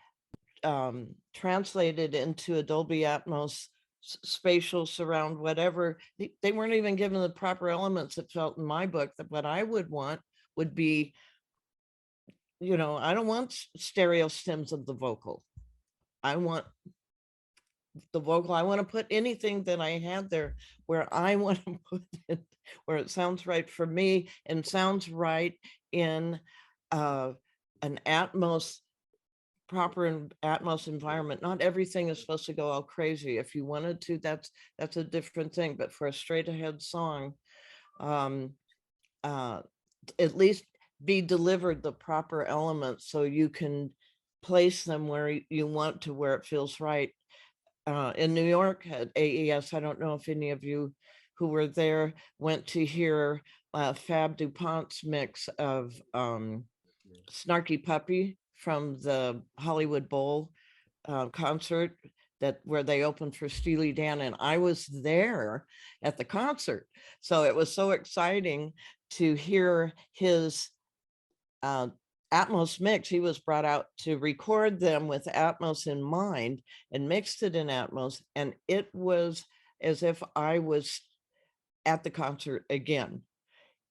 translate it into a Dolby Atmos spatial surround, whatever. They weren't even given the proper elements. It felt in my book that what I would want would be, I don't want stereo stems of the vocal. I want the vocal. I want to put anything that I had there where I want to put it, where it sounds right for me and sounds right in an Atmos, proper Atmos environment. Not everything is supposed to go all crazy. If you wanted to, that's a different thing. But for a straight ahead song, at least be delivered the proper elements so you can place them where you want to, where it feels right. In New York at AES, I don't know if any of you who were there went to hear Fab DuPont's mix of Snarky Puppy from the Hollywood Bowl concert where they opened for Steely Dan, and I was there at the concert. So it was so exciting to hear his Atmos mix. He was brought out to record them with Atmos in mind and mixed it in Atmos. And it was as if I was at the concert again.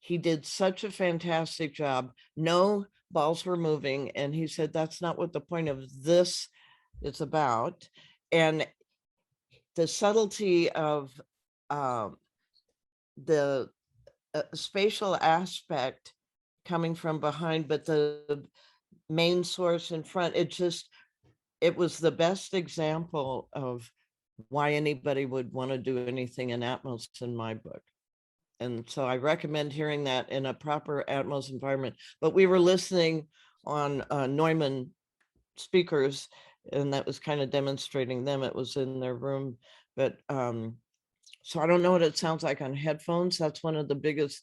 He did such a fantastic job. No balls were moving. And he said, that's not what the point of this is about. And the subtlety of the spatial aspect coming from behind, but the main source in front, it was the best example of why anybody would want to do anything in Atmos in my book. And so I recommend hearing that in a proper Atmos environment. But we were listening on Neumann speakers, and that was kind of demonstrating them. It was in their room. But so I don't know what it sounds like on headphones. That's one of the biggest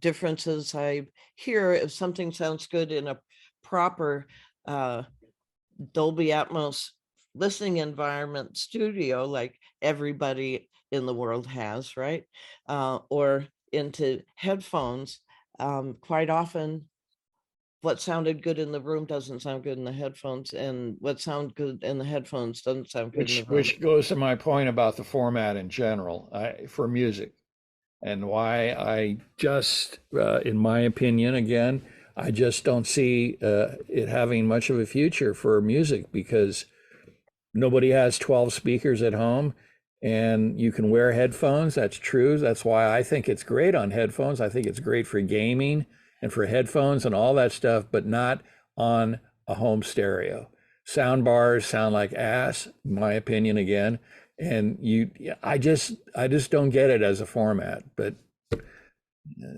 differences I hear. If something sounds good in a proper Dolby Atmos listening environment studio, like everybody in the world has, right? Or into headphones, quite often what sounded good in the room doesn't sound good in the headphones, and what sounds good in the headphones doesn't sound good in the room. Which goes to my point about the format in general for music, and why I just, in my opinion, again, I just don't see it having much of a future for music, because nobody has 12 speakers at home, and you can wear headphones. That's true. That's why I think it's great on headphones. I think it's great for gaming and for headphones and all that stuff, but not on a home stereo. Sound bars sound like ass, in my opinion, again. And I just don't get it as a format. But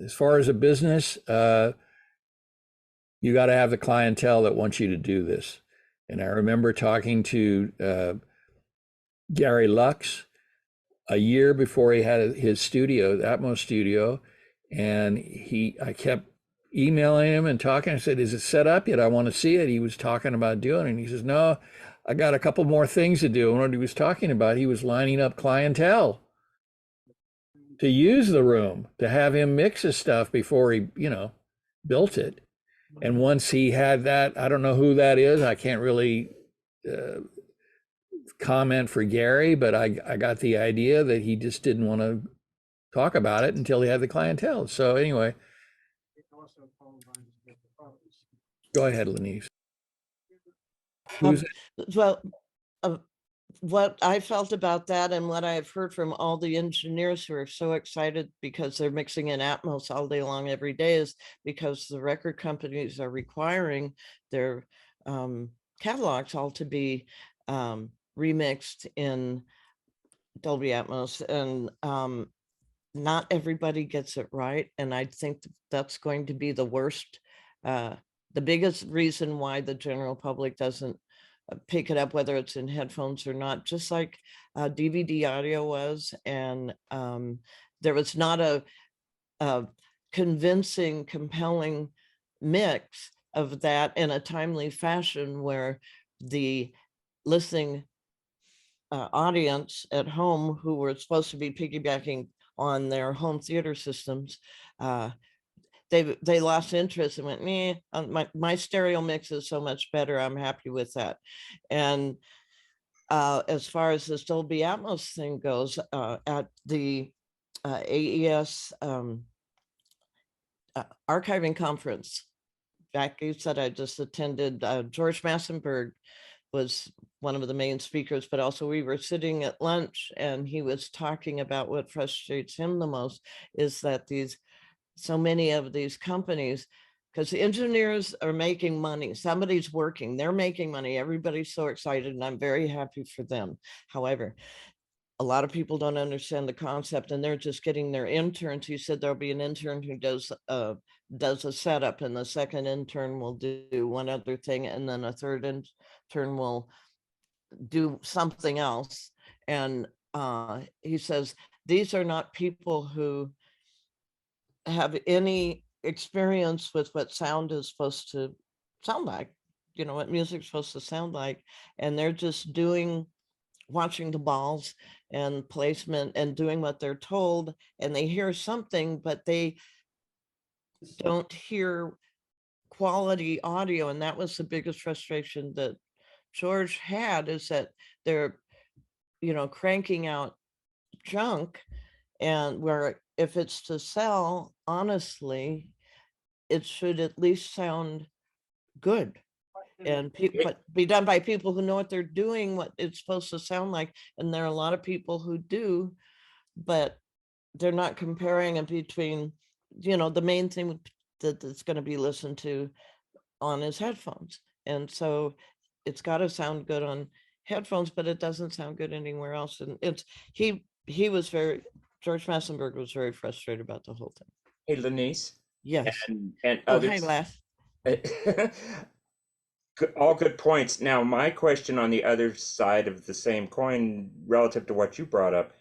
as far as a business, you got to have the clientele that wants you to do this. And I remember talking to Gary Lux a year before he had his studio, the Atmos studio, and I kept emailing him and talking. I said, "Is it set up yet? I want to see it." He was talking about doing it. And he says, "No, I got a couple more things to do." And what he was talking about, he was lining up clientele to use the room, to have him mix his stuff before he, built it. And once he had that, I don't know who that is. I can't really comment for Gary, but I got the idea that he just didn't want to talk about it until he had the clientele. So anyway, go ahead, Lenise. Well, what I felt about that, and what I've heard from all the engineers who are so excited because they're mixing in Atmos all day long every day, is because the record companies are requiring their catalogs all to be remixed in Dolby Atmos, and not everybody gets it right. And I think that's going to be the worst, the biggest reason why the general public doesn't pick it up, whether it's in headphones or not, just like DVD audio was. And there was not a convincing, compelling mix of that in a timely fashion where the listening audience at home, who were supposed to be piggybacking on their home theater systems, they lost interest and went, my stereo mix is so much better, I'm happy with that. And as far as this Dolby Atmos thing goes, at the AES archiving conference, Jackie said, I just attended, George Massenburg was one of the main speakers, but also we were sitting at lunch, and he was talking about what frustrates him the most is that so many of these companies, because the engineers are making money, somebody's working, they're making money, everybody's so excited, and I'm very happy for them. However, a lot of people don't understand the concept, and they're just getting their interns. He said there'll be an intern who does a setup, and the second intern will do one other thing, and then a third intern will do something else. And he says these are not people who have any experience with what sound is supposed to sound like, what music's supposed to sound like, and they're just watching the balls and placement and doing what they're told, and they hear something, but they don't hear quality audio. And that was the biggest frustration that George had, is that they're cranking out junk, and where if it's to sell, honestly, it should at least sound good and but be done by people who know what they're doing, what it's supposed to sound like. And there are a lot of people who do, but they're not comparing it between, the main thing that's going to be listened to on his headphones. And so it's got to sound good on headphones, but it doesn't sound good anywhere else. And George Massenburg was very frustrated about the whole thing. Hey, Lenise. Yes. And Hey, others. Les. All good points. Now, my question on the other side of the same coin, relative to what you brought up,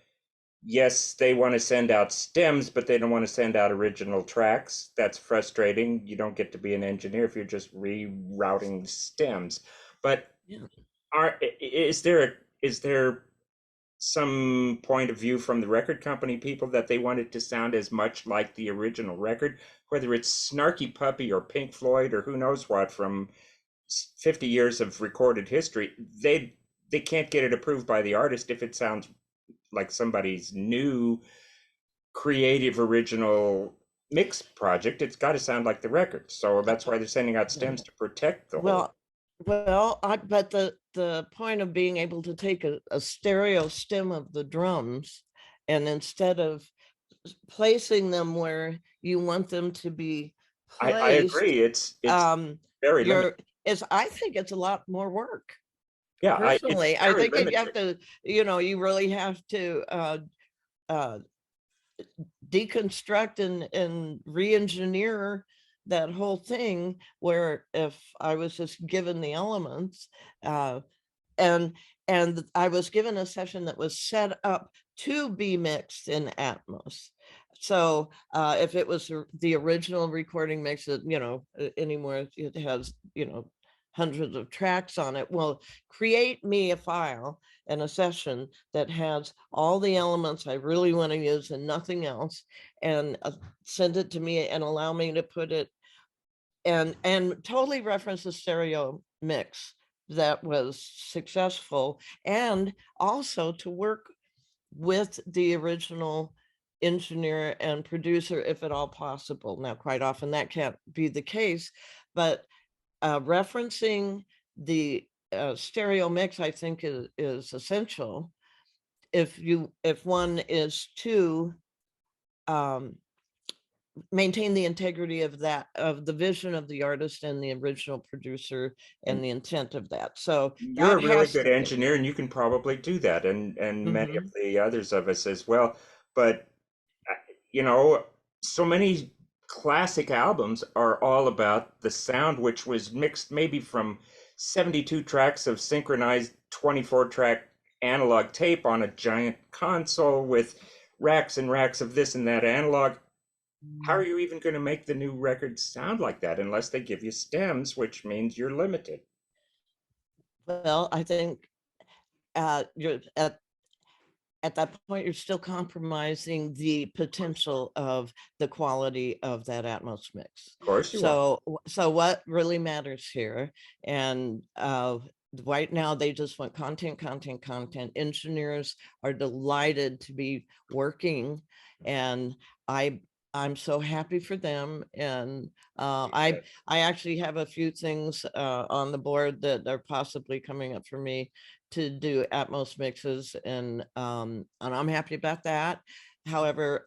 yes, they want to send out stems, but they don't want to send out original tracks. That's frustrating. You don't get to be an engineer if you're just rerouting stems. But is there some point of view from the record company people that they want it to sound as much like the original record, whether it's Snarky Puppy or Pink Floyd or who knows what from 50 years of recorded history. They can't get it approved by the artist if it sounds like somebody's new creative original mix project. It's got to sound like the record. So that's why they're sending out stems to protect the whole. But the point of being able to take a stereo stem of the drums, and instead of placing them where you want them to be placed, I agree. It's very limited. I think it's a lot more work. Yeah, Personally, I think limited. you have to, you really have to deconstruct and re-engineer that whole thing, where if I was just given the elements and I was given a session that was set up to be mixed in Atmos. So if it was the original recording mix, anymore, it has, hundreds of tracks on it. Well, create me a file and a session that has all the elements I really want to use and nothing else, and send it to me and allow me to put it and totally reference the stereo mix that was successful, and also to work with the original engineer and producer if at all possible. Now, quite often that can't be the case, but referencing the stereo mix, I think, is essential if one is to maintain the integrity of the vision of the artist and the original producer and the intent of that. So you're a really good engineer, and you can probably do that, and many of the others of us as well. But so many classic albums are all about the sound, which was mixed maybe from 72 tracks of synchronized 24-track analog tape on a giant console with racks and racks of this and that analog. How are you even going to make the new record sound like that unless they give you stems, which means you're limited? Well, I think you're at that point, you're still compromising the potential of the quality of that Atmos mix. Of course you are. So what really matters here, and right now they just want content. Engineers are delighted to be working, and I'm so happy for them. And I actually have a few things on the board that are possibly coming up for me to do Atmos mixes, and I'm happy about that. However,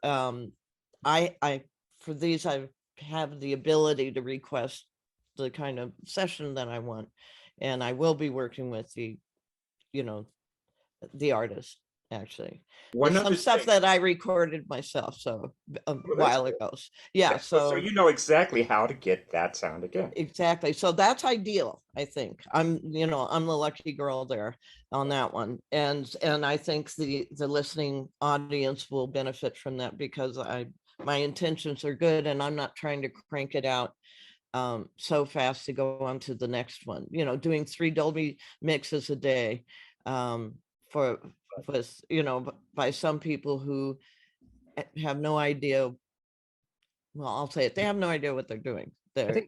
I for these I have the ability to request the kind of session that I want, and I will be working with the artist. Actually, there's some stuff that I recorded myself, so a while ago. Yeah, so you know exactly how to get that sound again. Exactly. So that's ideal. I think I'm the lucky girl there on that one, and I think the listening audience will benefit from that, because my intentions are good, and I'm not trying to crank it out so fast to go on to the next one. Doing 3 Dolby mixes a day was by some people who have no idea. Well, I'll say it, they have no idea what they're doing. They're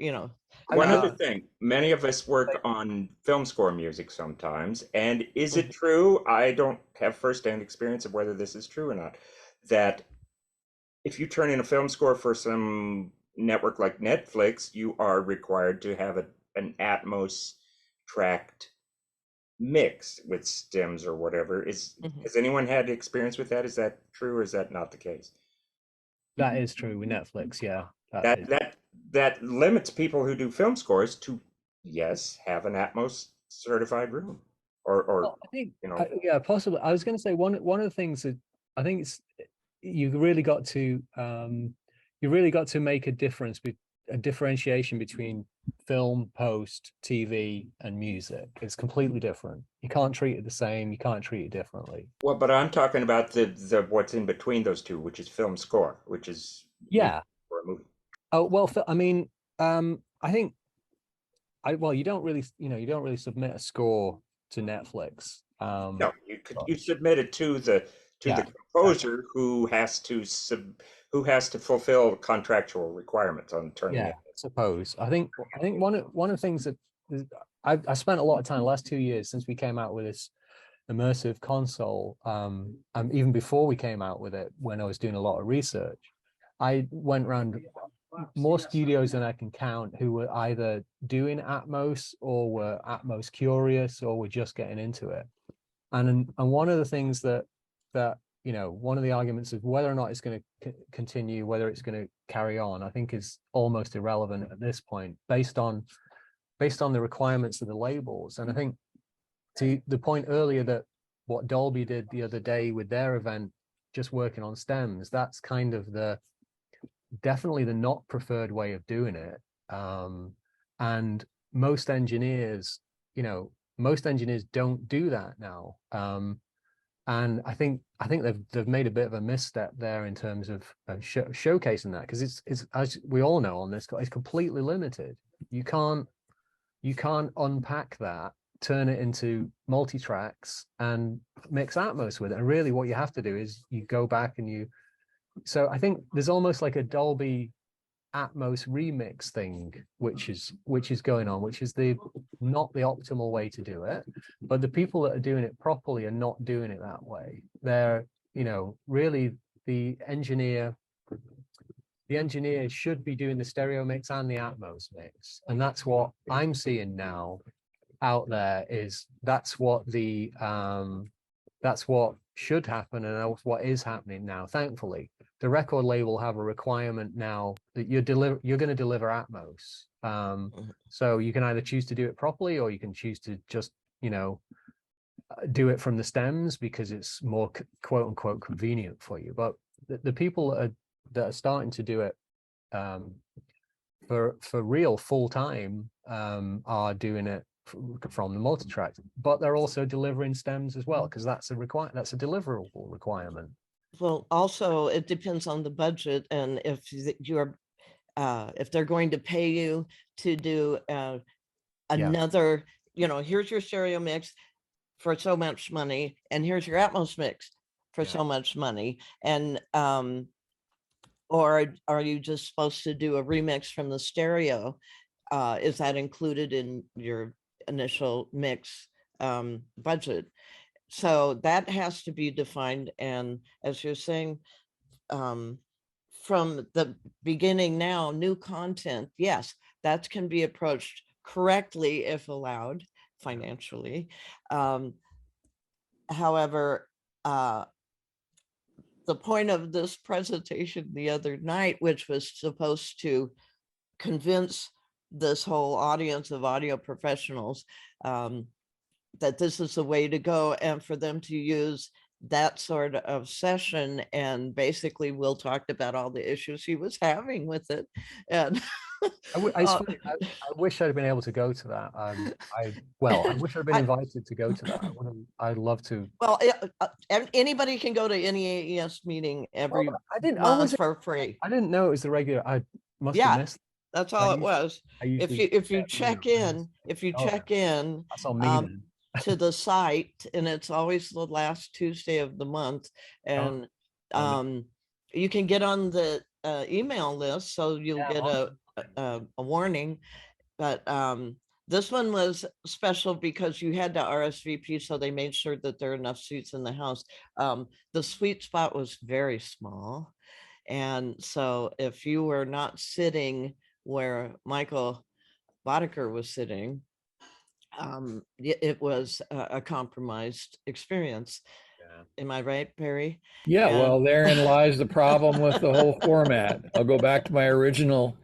one other thing, many of us work on film score music sometimes, and is it true, I don't have firsthand experience of whether this is true or not, that if you turn in a film score for some network like Netflix, you are required to have an Atmos tracked mix with stems or whatever. Has anyone had experience with that? Is that true, or is that not the case? That is true with Netflix. Yeah, that limits people who do film scores to have an Atmos certified room, or I think yeah, possibly. I was going to say one of the things that I think you really got to make a differentiation between film, post, TV, and music. It's completely different. You can't treat it the same. You can't treat it differently. Well, but I'm talking about the what's in between those two, which is film score, which is for a movie. Oh well, I mean, I think you don't really submit a score to Netflix No, you submit it to the Yeah, composer who has to fulfill contractual requirements on turning yeah, it. I suppose. I think one of the things that I spent a lot of time the last 2 years since we came out with this immersive console, and even before we came out with it, when I was doing a lot of research, I went around more studios than I can count who were either doing Atmos or were Atmos curious or were just getting into it. And one of the things that one of the arguments of whether or not it's going to continue, whether it's going to carry on, I think is almost irrelevant at this point, based on the requirements of the labels. And I think to the point earlier that what Dolby did the other day with their event, just working on stems, that's kind of definitely the not preferred way of doing it. And most engineers don't do that now. And I think they've made a bit of a misstep there in terms of showcasing that, because it's as we all know on this, it's completely limited. You can't unpack that, turn it into multi-tracks and mix Atmos with it. And really what you have to do is you go back and so I think there's almost like a Dolby Atmos remix thing, which is going on, which is not the optimal way to do it. But the people that are doing it properly are not doing it that way. They're, really the engineer should be doing the stereo mix and the Atmos mix. And that's what I'm seeing now out there, is that's what should happen, and that's what is happening now, thankfully. The record label have a requirement now that you're going to deliver Atmos. So you can either choose to do it properly, or you can choose to just, do it from the stems because it's more quote unquote convenient for you. But the people that are starting to do it for real full time are doing it from the multi-track, but they're also delivering stems as well, because that's a deliverable requirement. Well, also it depends on the budget, and if they're going to pay you to do another, here's your stereo mix for so much money, and here's your Atmos mix for so much money, and or are you just supposed to do a remix from the stereo? Is that included in your initial mix budget? So that has to be defined. And as you're saying, from the beginning now, new content, yes, that can be approached correctly if allowed financially. However, the point of this presentation the other night, which was supposed to convince this whole audience of audio professionals that this is the way to go, and for them to use that sort of session. And basically Will talked about all the issues he was having with it. And I wish I'd been able to go to that. I wish I'd been invited to go to that. I'd love to. Well, anybody can go to any AES meeting every month for free. I didn't know it was the regular. I must have missed. That's all it was. If you check in that's all me to the site, and it's always the last Tuesday of the month, and you can get on the email list, so you'll get a warning. But this one was special because you had to RSVP, so they made sure that there are enough seats in the house. The sweet spot was very small, and so if you were not sitting where Michael Boddicker was sitting, it was a compromised experience. Am I right, Barry? Yeah, well, therein lies the problem with the whole format. I'll go back to my original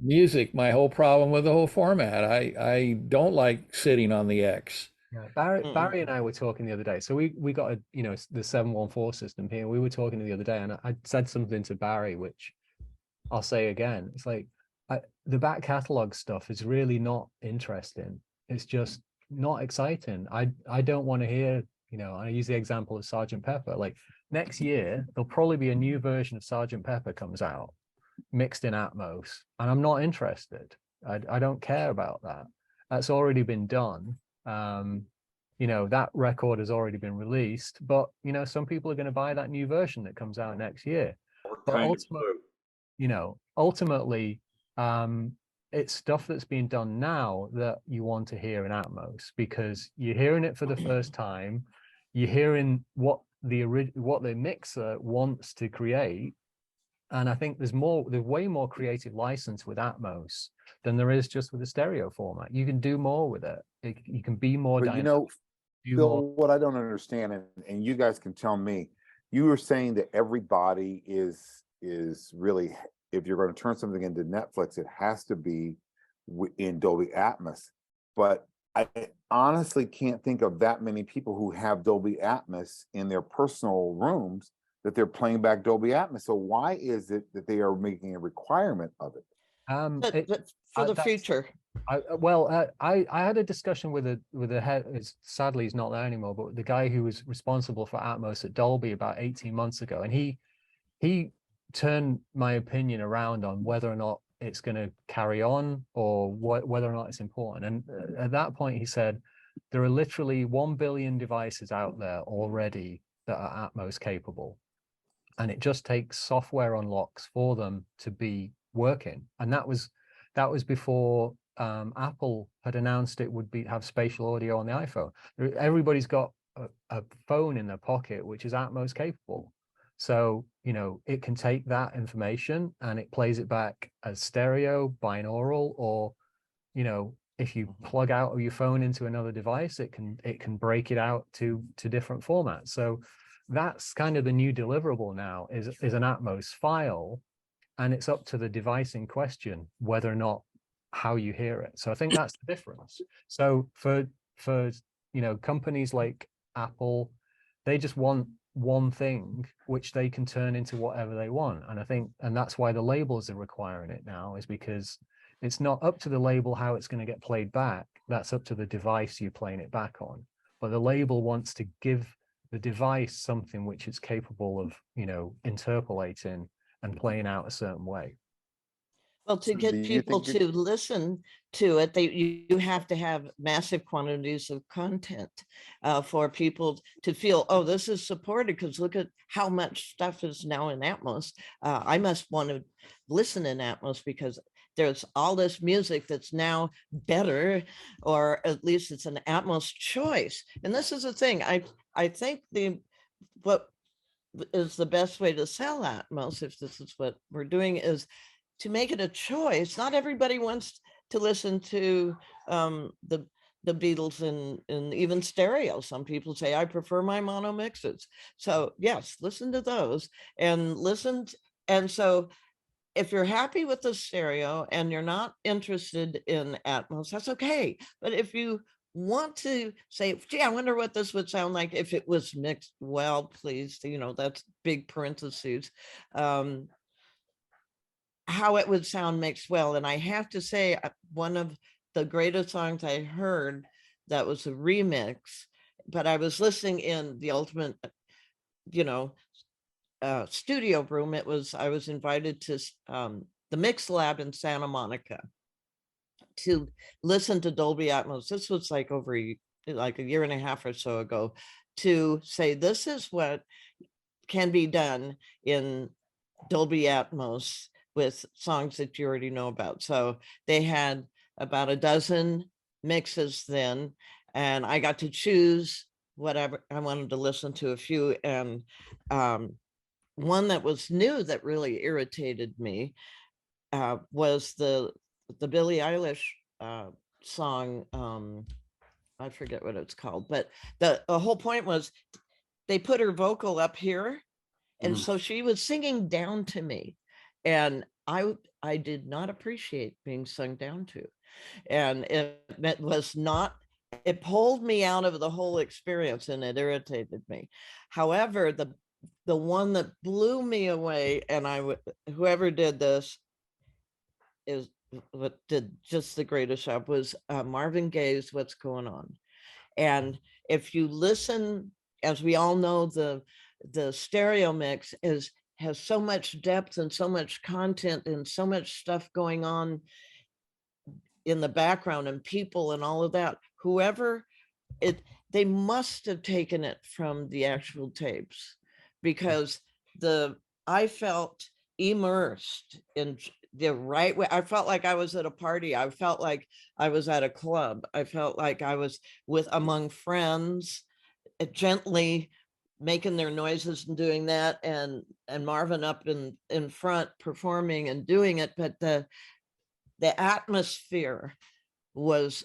music. My whole problem with the whole format, I don't like sitting on the X. Yeah, Barry and I were talking the other day. So we got the 714 system here. We were talking the other day, and I said something to Barry, which I'll say again. It's like the back catalog stuff is really not interesting. It's just not exciting. I don't want to hear, I use the example of Sgt. Pepper. Like next year, there'll probably be a new version of Sgt. Pepper comes out mixed in Atmos, and I'm not interested. I don't care about that. That's already been done. you know, that record has already been released, but you know, some people are going to buy that new version that comes out next year. But Kind of ultimately, blue. you know, ultimately, it's stuff that's being done now that you want to hear in Atmos, because you're hearing it for the first time, you're hearing what the mixer wants to create. And I think there's way more creative license with Atmos than there is just with the stereo format. You can do more with it. You can be more But dynamic. you know, do Phil, more. what I don't understand, and you guys can tell me, you were saying that everybody is really, if you're going to turn something into Netflix, it has to be in Dolby Atmos. But I honestly can't think of that many people who have Dolby Atmos in their personal rooms that they're playing back Dolby Atmos. So why is it that they are making a requirement of it? But for the That's- future. I had a discussion with a head. Sadly, he's not there anymore. But the guy who was responsible for Atmos at Dolby about 18 months ago, and he turned my opinion around on whether or not it's going to carry on or whether or not it's important. And at that point, he said there are literally 1 billion devices out there already that are Atmos capable, and it just takes software unlocks for them to be working. And that was before Apple had announced it would have spatial audio on the iPhone. Everybody's got a phone in their pocket which is Atmos capable. So, you know, it can take that information and it plays it back as stereo, binaural, or, you know, if you plug out of your phone into another device, it can break it out to different formats. So that's kind of the new deliverable now is an Atmos file, and it's up to the device in question whether or not how you hear it. So I think that's the difference. So for you know, companies like Apple, they just want one thing which they can turn into whatever they want. And I think, and that's why the labels are requiring it now, is because it's not up to the label how it's going to get played back. That's up to the device you're playing it back on. But the label wants to give the device something which it's capable of, you know, interpolating and playing out a certain way. Well, to Do get you people think to listen to it, you have to have massive quantities of content for people to feel, oh, this is supported, because look at how much stuff is now in Atmos. I must want to listen in Atmos because there's all this music that's now better, or at least it's an Atmos choice. And this is the thing, I think what is the best way to sell Atmos, if this is what we're doing, is to make it a choice. Not everybody wants to listen to the Beatles in even stereo. Some people say, I prefer my mono mixes. So yes, listen to those and listen. And so if you're happy with the stereo and you're not interested in Atmos, that's okay. But if you want to say, gee, I wonder what this would sound like if it was mixed well, please, you know, that's big parentheses. How it would sound mixed well. And I have to say, one of the greatest songs I heard that was a remix, but I was listening in the ultimate, you know, studio room. I was invited to the Mix Lab in Santa Monica to listen to Dolby Atmos. This was like like a year and a half or so ago, to say, this is what can be done in Dolby Atmos with songs that you already know about. So they had about a dozen mixes then, and I got to choose whatever I wanted to listen to, a few. And one that was new that really irritated me was the Billie Eilish song. I forget what it's called, but the whole point was they put her vocal up here, and so she was singing down to me, and I did not appreciate being sung down to, and it was not. It pulled me out of the whole experience, and it irritated me. However, the one that blew me away, and whoever did this is what did just the greatest job, was Marvin Gaye's "What's Going On." And if you listen, as we all know, the stereo mix has so much depth and so much content and so much stuff going on in the background and people and all of that. Whoever they must have taken it from the actual tapes, because I felt immersed in the right way. I felt like I was at a party. I felt like I was at a club. I felt like I was among friends, gently making their noises and doing that, and Marvin up in front performing and doing it. But the atmosphere was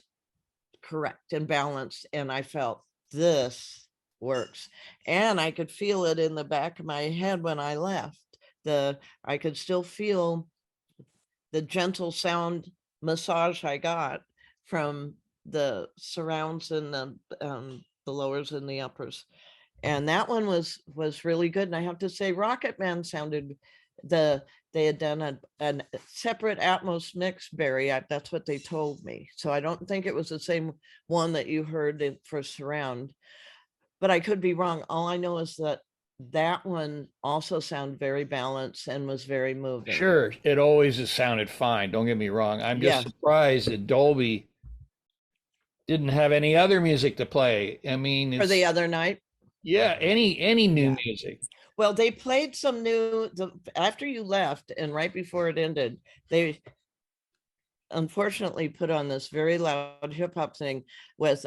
correct and balanced, and I felt this works, and I could feel it in the back of my head when I left. I could still feel the gentle sound massage I got from the surrounds and the lowers and the uppers. And that one was really good. And I have to say, Rocket Man sounded, they had done a separate Atmos mix, Barry. That's what they told me. So I don't think it was the same one that you heard for surround, but I could be wrong. All I know is that one also sounded very balanced and was very moving. Sure, it always has sounded fine. Don't get me wrong. I'm just surprised that Dolby didn't have any other music to play. I mean, for the other night. Yeah, any new music. Well, they played some new after you left, and right before it ended, they unfortunately put on this very loud hip hop thing with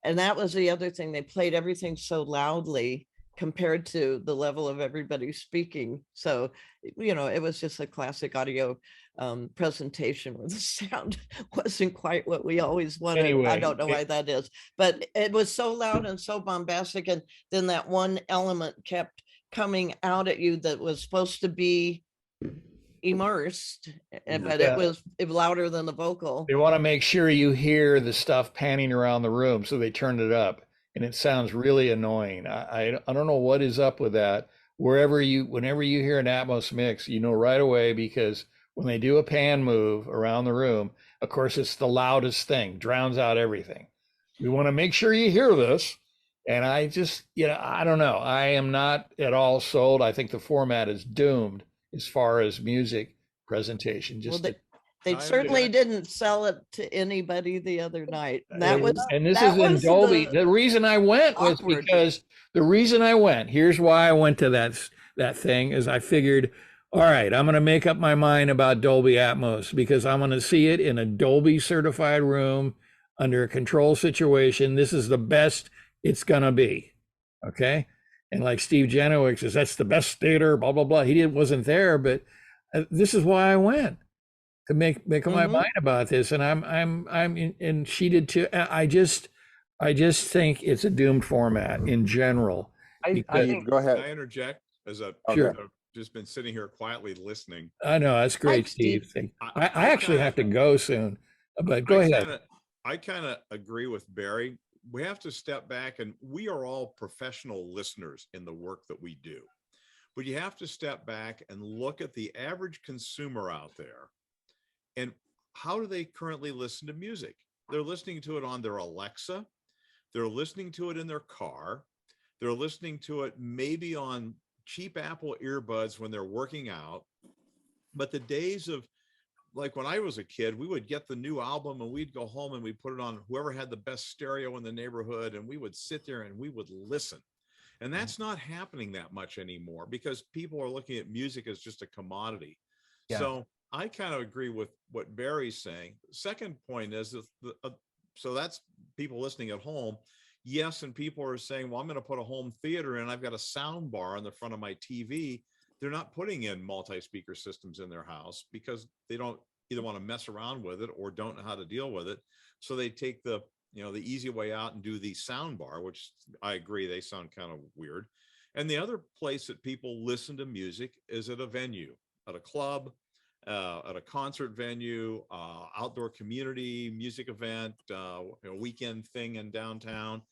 and that was the other thing. They played everything so loudly compared to the level of everybody speaking. So, you know, it was just a classic audio presentation where the sound wasn't quite what we always wanted. Anyway, I don't know why that is, but it was so loud and so bombastic. And then that one element kept coming out at you that was supposed to be immersed, but it was louder than the vocal. They want to make sure you hear the stuff panning around the room, so they turned it up, and it sounds really annoying. I don't know what is up with that. Whenever you hear an Atmos mix, you know right away, because when they do a pan move around the room, of course, it's the loudest thing, drowns out everything. We want to make sure you hear this. And I just, I don't know. I am not at all sold. I think the format is doomed as far as music presentation. Just well, they certainly didn't sell it to anybody the other night. And this is in Dolby. The reason I went was because here's why I went to that thing, is I figured, all right, I'm going to make up my mind about Dolby Atmos, because I'm going to see it in a Dolby certified room under a control situation. This is the best it's going to be. Okay. And like Steve Janowick says, that's the best theater, blah, blah, blah. He wasn't there, but this is why I went, to make up my mind about this. And and she did too. I just think it's a doomed format in general. I think, go ahead. Can I interject as Sure. I've just been sitting here quietly listening. I know, that's great, Steve. I actually have to go soon, but go ahead. I kind of agree with Barry. We have to step back, and we are all professional listeners in the work that we do. But you have to step back and look at the average consumer out there, and how do they currently listen to music? They're listening to it on their Alexa. They're listening to it in their car. They're listening to it maybe on cheap Apple earbuds when they're working out. But the days of, like when I was a kid, we would get the new album and we'd go home and we'd put it on whoever had the best stereo in the neighborhood, and we would sit there and we would listen. And that's not happening that much anymore, because people are looking at music as just a commodity. Yeah. So I kind of agree with what Barry's saying. Second point is, so that's people listening at home. Yes, and people are saying, well, I'm going to put a home theater in. I've got a sound bar on the front of my TV. They're not putting in multi-speaker systems in their house because they don't either want to mess around with it or don't know how to deal with it. So they take the easy way out and do the sound bar, which I agree, they sound kind of weird. And the other place that people listen to music is at a venue, at a club, at a concert venue, outdoor community music event, a weekend thing in downtown.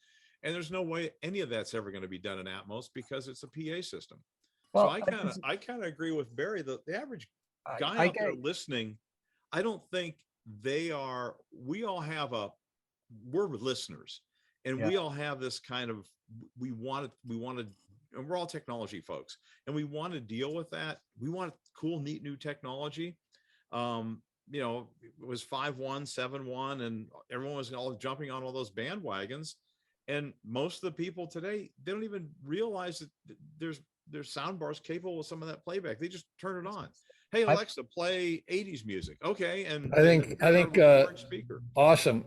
And there's no way any of that's ever going to be done in Atmos because it's a PA system. Well, so I kind of agree with Barry. The average guy out there listening, I don't think we all have we're listeners, and we all have this kind of, we want to, and we're all technology folks, and we want to deal with that. We want cool, neat new technology. you know, it was 5.1, 7.1, and everyone was all jumping on all those bandwagons. And most of the people today, they don't even realize that there's sound bars capable of some of that playback. They just turn it on. Hey, Alexa, play 80s music. Okay. And I think speaker. Awesome,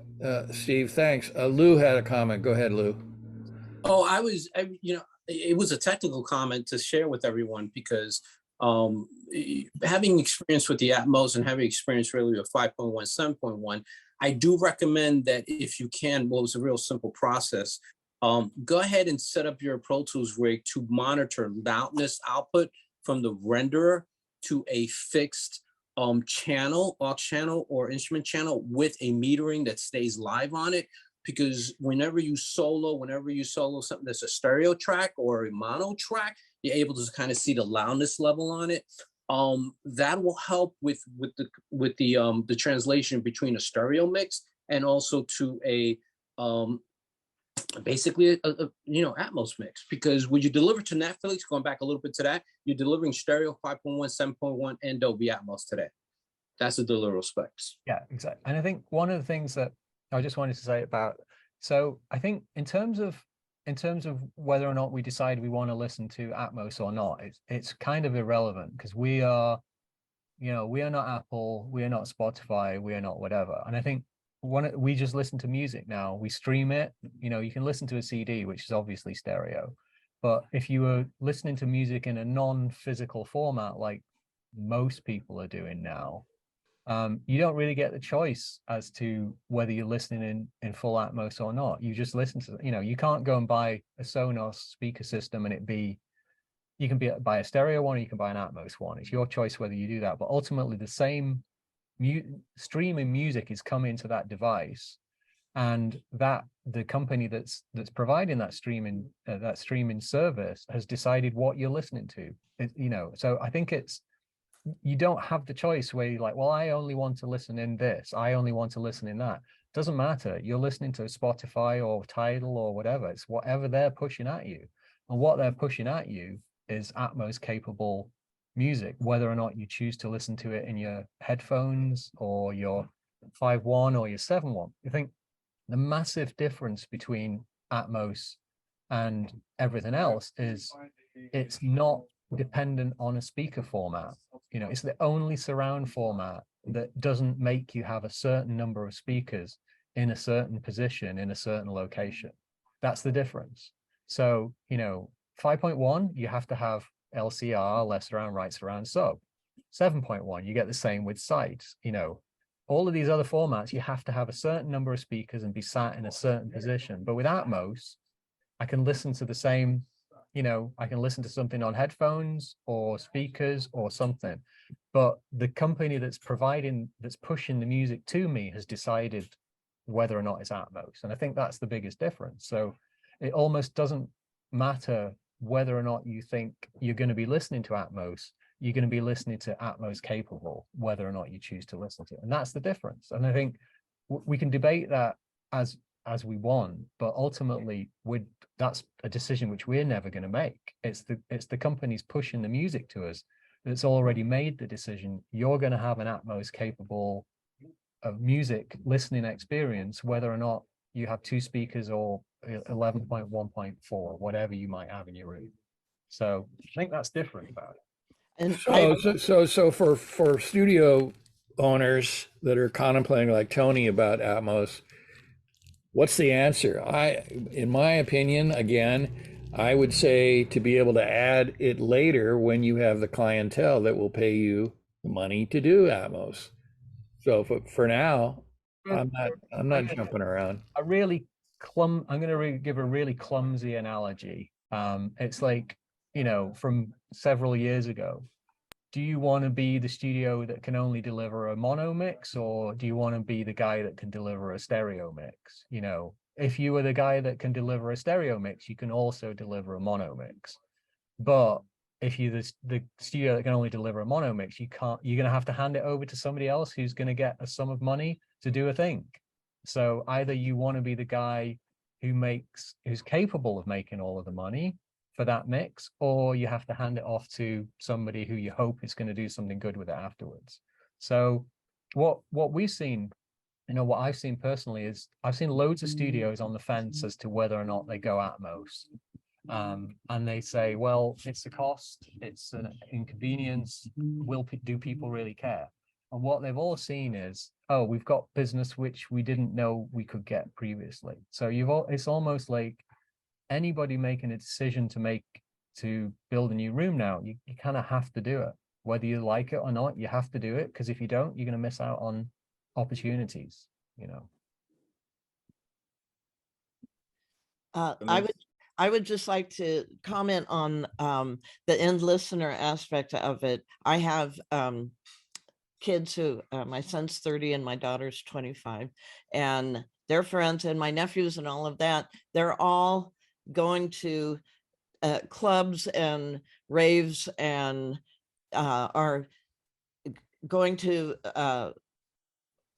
Steve, thanks. Lou had a comment. Go ahead, Lou. Oh, you know, it was a technical comment to share with everyone because having experience with the Atmos and having experience really with 5.1, 7.1, I do recommend that if you can, well, it's a real simple process. Go ahead and set up your Pro Tools rig to monitor loudness output from the renderer to a fixed channel, aux channel or instrument channel with a metering that stays live on it. Because whenever you solo something that's a stereo track or a mono track, you're able to kind of see the loudness level on it. That will help with the translation between a stereo mix and also to a basically a you know, Atmos mix. Because when you deliver to Netflix, going back a little bit to that, you're delivering stereo 5.1, 7.1, and Dolby Atmos today. That's the deliverable specs. Yeah, exactly. And I think one of the things that I just wanted to say about, so I think in terms of whether or not we decide we want to listen to Atmos or not, it's kind of irrelevant because we are, you know, we are not Apple, we are not Spotify, we are not whatever. And I think we just listen to music now, we stream it. You know, you can listen to a CD, which is obviously stereo, but if you were listening to music in a non-physical format like most people are doing now, you don't really get the choice as to whether you're listening in full Atmos or not. You just listen to, you know, you can't go and buy a Sonos speaker system and you can buy a stereo one or you can buy an Atmos one. It's your choice whether you do that. But ultimately the same streaming music is coming to that device, and that the company that's providing that streaming service has decided what you're listening to. You know, so I think you don't have the choice where you're like, well, I only want to listen in this, I only want to listen in that. Doesn't matter. You're listening to Spotify or Tidal or whatever. It's whatever they're pushing at you. And what they're pushing at you is Atmos capable music, whether or not you choose to listen to it in your headphones or your 5.1 or your 7.1. I think the massive difference between Atmos and everything else is it's not dependent on a speaker format. You know, it's the only surround format that doesn't make you have a certain number of speakers in a certain position in a certain location. That's the difference. So, you know, 5.1, you have to have LCR, left surround, right surround, sub. 7.1, you get the same with sides. You know, all of these other formats, you have to have a certain number of speakers and be sat in a certain position. But with Atmos, I can listen to the same, you know, I can listen to something on headphones or speakers or something, but the company that's pushing the music to me has decided whether or not it's Atmos. And I think that's the biggest difference. So it almost doesn't matter whether or not you think you're going to be listening to Atmos, you're going to be listening to Atmos capable, whether or not you choose to listen to it. And that's the difference. And I think we can debate that as we want, but ultimately that's a decision which we're never going to make. It's the companies pushing the music to us that's already made the decision. You're going to have an Atmos capable of music listening experience, whether or not you have two speakers or 11.1.4, whatever you might have in your room. So I think that's different about it. And so for studio owners that are contemplating like Tony about Atmos, what's the answer? In my opinion, again, I would say to be able to add it later when you have the clientele that will pay you money to do Atmos. So for now, I'm not jumping around. I'm going to give a really clumsy analogy. It's like, you know, from several years ago. Do you want to be the studio that can only deliver a mono mix, or do you want to be the guy that can deliver a stereo mix? You know, if you are the guy that can deliver a stereo mix, you can also deliver a mono mix. But if you're the studio that can only deliver a mono mix, you're going to have to hand it over to somebody else who's going to get a sum of money to do a thing. So either you want to be the guy who's capable of making all of the money for that mix, or you have to hand it off to somebody who you hope is going to do something good with it afterwards. So what we've seen, what I've seen personally is I've seen loads of studios on the fence as to whether or not they go Atmos. And they say, well, it's a cost, it's an inconvenience. Do people really care? And what they've all seen is, oh, we've got business which we didn't know we could get previously. So it's almost like anybody making a decision to build a new room now, you kind of have to do it. Whether you like it or not, you have to do it, because if you don't, you're going to miss out on opportunities, I would just like to comment on the end listener aspect of it. I have kids who, my son's 30 and my daughter's 25, and their friends and my nephews and all of that, they're all going to clubs and raves and are going to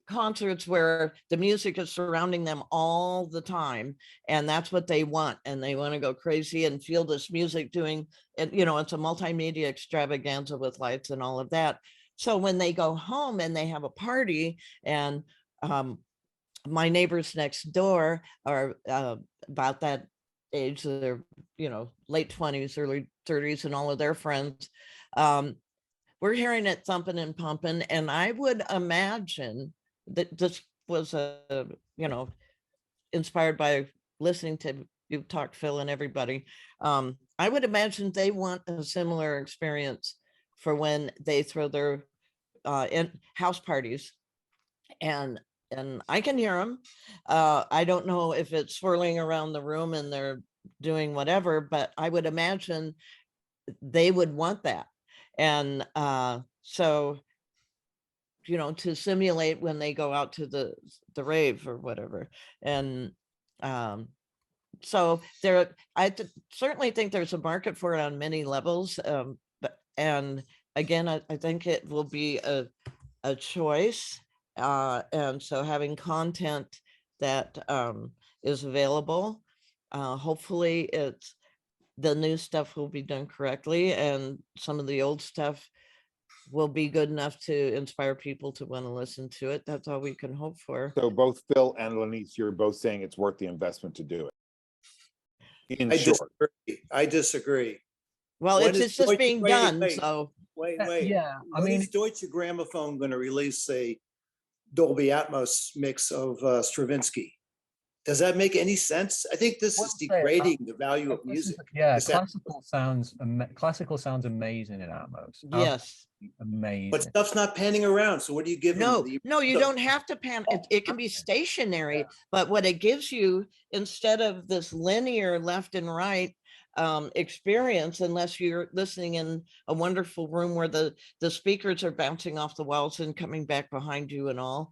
concerts where the music is surrounding them all the time, and that's what they want, and they want to go crazy and feel this music doing it. It's a multimedia extravaganza with lights and all of that. So when they go home and they have a party, and my neighbors next door are about that age, they're late 20s, early 30s, and all of their friends, we're hearing it thumping and pumping. And I would imagine that this was inspired by listening to you talk, Phill, and everybody. I would imagine they want a similar experience for when they throw their in house parties, and I can hear them. I don't know if it's swirling around the room and they're doing whatever, but I would imagine they would want that. And so, to simulate when they go out to the rave or whatever. And so I certainly think there's a market for it on many levels. And again, I think it will be a choice. And so having content that is available, hopefully the new stuff will be done correctly, and some of the old stuff will be good enough to inspire people to want to listen to it. That's all we can hope for. So both Phill and Lanice, you're both saying it's worth the investment to do it. In short. I disagree. Well, When it's just being done. wait. So Wait. Yeah, When is Deutsche Grammophon going to release a Dolby Atmos mix of Stravinsky? Does that make any sense? I think this is degrading the value of music. Yeah, classical sounds amazing in Atmos. yes. Amazing. But stuff's not panning around. So what do you give them? No, you don't have to pan. It can be stationary, but what it gives you, instead of this linear left and right experience, unless you're listening in a wonderful room where the speakers are bouncing off the walls and coming back behind you and all,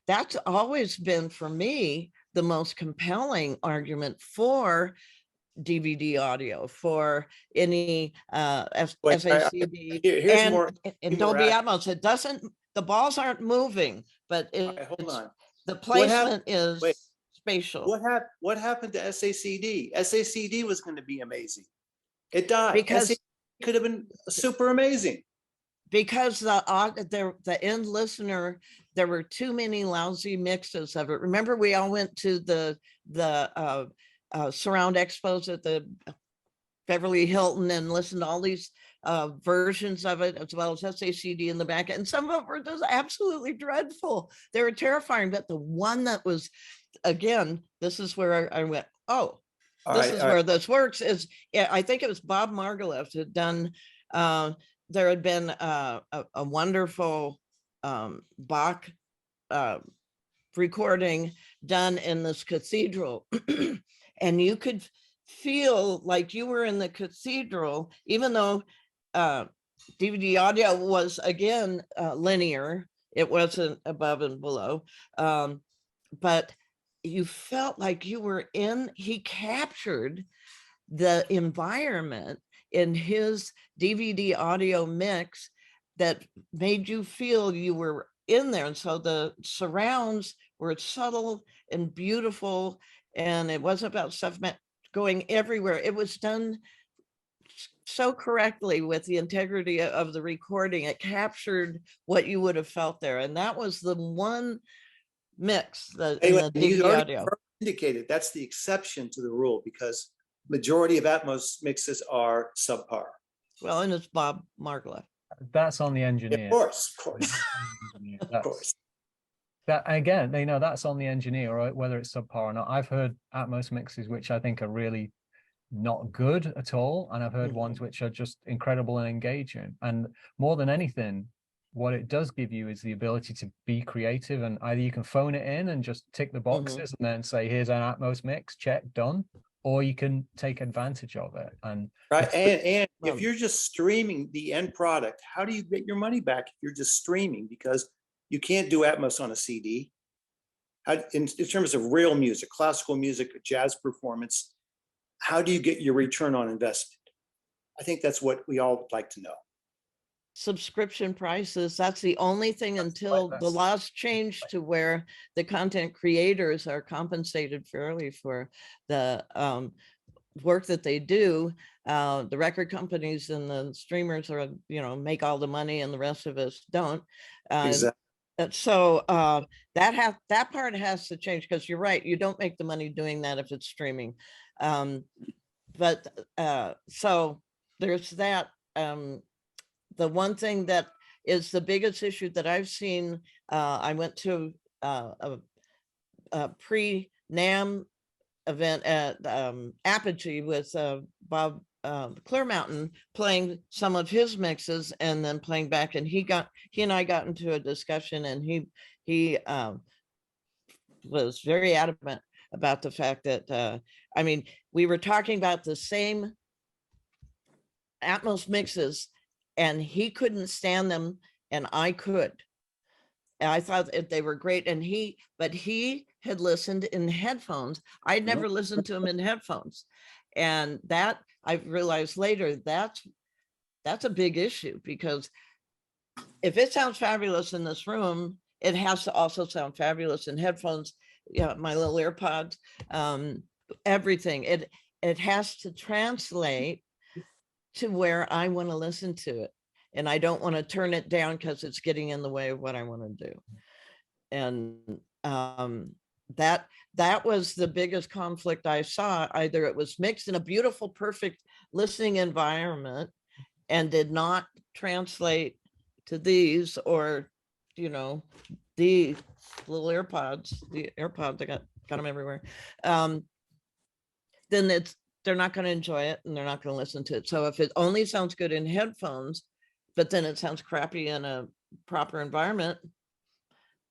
that's always been, for me, the most compelling argument for DVD audio, for any SACD and Dolby Atmos. The balls aren't moving, but hold on. The placement is spatial. What happened to SACD? SACD was going to be amazing. It died. Because SACD could have been super amazing. Because the end listener, there were too many lousy mixes of it. Remember, we all went to the surround expos at the Beverly Hilton and listened to all these versions of it, as well as SACD in the back, and some of them were just absolutely dreadful. They were terrifying. But the one that was, again, this is where I went, oh, this is where this works. Is I think it was Bob Margouleff had done. There had been a wonderful Bach recording done in this cathedral, and you could feel like you were in the cathedral, even though DVD audio was, again, linear. It wasn't above and below, but you felt like you were in. He captured the environment in his DVD audio mix that made you feel you were in there. And so the surrounds were subtle and beautiful, and it wasn't about stuff going everywhere. It was done so correctly with the integrity of the recording. It captured what you would have felt there. And that was the one mix that in Anyway, the you DVD already audio. indicated that's the exception to the rule because majority of Atmos mixes are subpar. Well, and it's Bob Margla. That's on the Of engineer. course, of course, of That's, course. that again, they know that's on the engineer, right? Whether it's subpar or not. I've heard Atmos mixes which I think are really not good at all, and I've heard ones which are just incredible and engaging. And more than anything, what it does give you is the ability to be creative, and either you can phone it in and just tick the boxes and then say, here's an Atmos mix, check, done, or you can take advantage of it. And Right, and if you're just streaming the end product, how do you get your money back if you're just streaming? Because you can't do Atmos on a CD. In terms of real music, classical music, jazz performance, how do you get your return on investment? I think that's what we all would like to know. Subscription prices, that's the only thing until the laws change to where the content creators are compensated fairly for the work that they do. The record companies and the streamers are, make all the money and the rest of us don't. Exactly. So that part has to change, because you're right, you don't make the money doing that if it's streaming. So there's that. The one thing that is the biggest issue that I've seen, I went to a pre-NAMM event at Apogee with Bob Clear Mountain playing some of his mixes and then playing back, and he and I got into a discussion, and he was very adamant about the fact that we were talking about the same Atmos mixes, and he couldn't stand them and I could. And I thought that they were great, but he had listened in headphones. I'd never listened to him in headphones. And that I've realized later, that's a big issue, because if it sounds fabulous in this room, it has to also sound fabulous in headphones. My little AirPods, everything. It has to translate to where I want to listen to it. And I don't want to turn it down because it's getting in the way of what I want to do. And that was the biggest conflict I saw. Either it was mixed in a beautiful, perfect listening environment and did not translate to these, or, the little AirPods, I got them everywhere. Then they're not going to enjoy it and they're not going to listen to it. So if it only sounds good in headphones, but then it sounds crappy in a proper environment,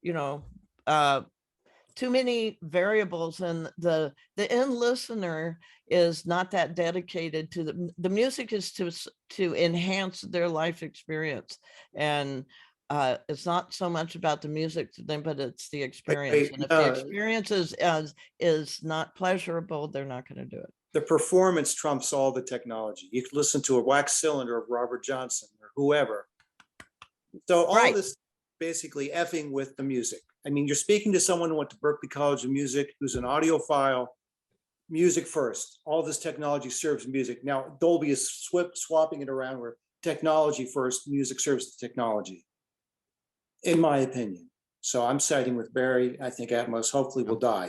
too many variables, and the end listener is not that dedicated to the music is to enhance their life experience. And it's not so much about the music to them, but it's the experience. And if the experience is not pleasurable, they're not going to do it. The performance trumps all the technology. You can listen to a wax cylinder of Robert Johnson or whoever. So all this basically effing with the music. You're speaking to someone who went to Berklee College of Music, who's an audiophile. Music first. All this technology serves music. Now Dolby is swapping it around where technology first, music serves the technology, in my opinion. So I'm siding with Barry. I think Atmos hopefully will die.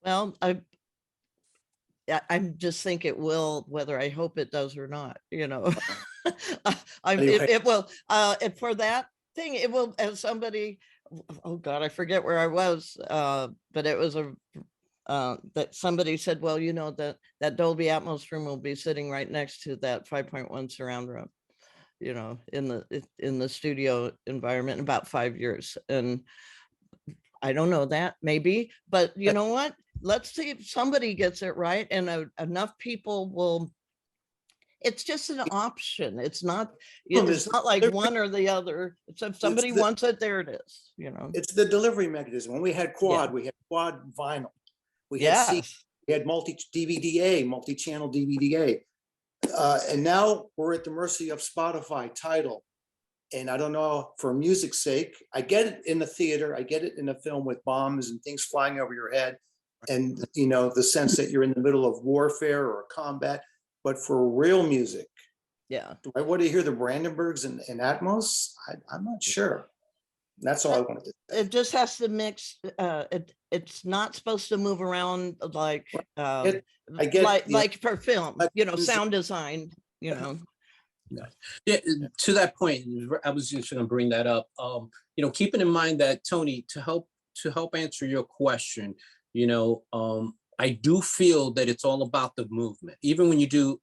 Well, I just think it will, whether I hope it does or not, it will, for that thing, it will, as somebody, oh God, I forget where I was, but it was that somebody said, well, that Dolby Atmos room will be sitting right next to that 5.1 surround room, in the studio environment in about 5 years. And I don't know that, maybe, but you know what? Let's see if somebody gets it right, and enough people will. It's just an option. It's not like one or the other. It's if somebody wants it, there it is. It's the delivery mechanism. When we had quad, we had quad vinyl. We had C, we had multi-DVD-A, multi-channel DVD-A. And now we're at the mercy of Spotify, Tidal. And I don't know, for music's sake, I get it in the theater, I get it in a film with bombs and things flying over your head, and the sense that you're in the middle of warfare or combat. But for real music, Yeah. Do I want to hear the Brandenburgs and Atmos? I'm not sure. That's all I wanted to say. It just has to mix, it's not supposed to move around like, I get like for film, but you know, this- sound design, you know. Yeah, to that point, I was just going to bring that up. Keeping in mind that, Tony, to help answer your question, I do feel that it's all about the movement. Even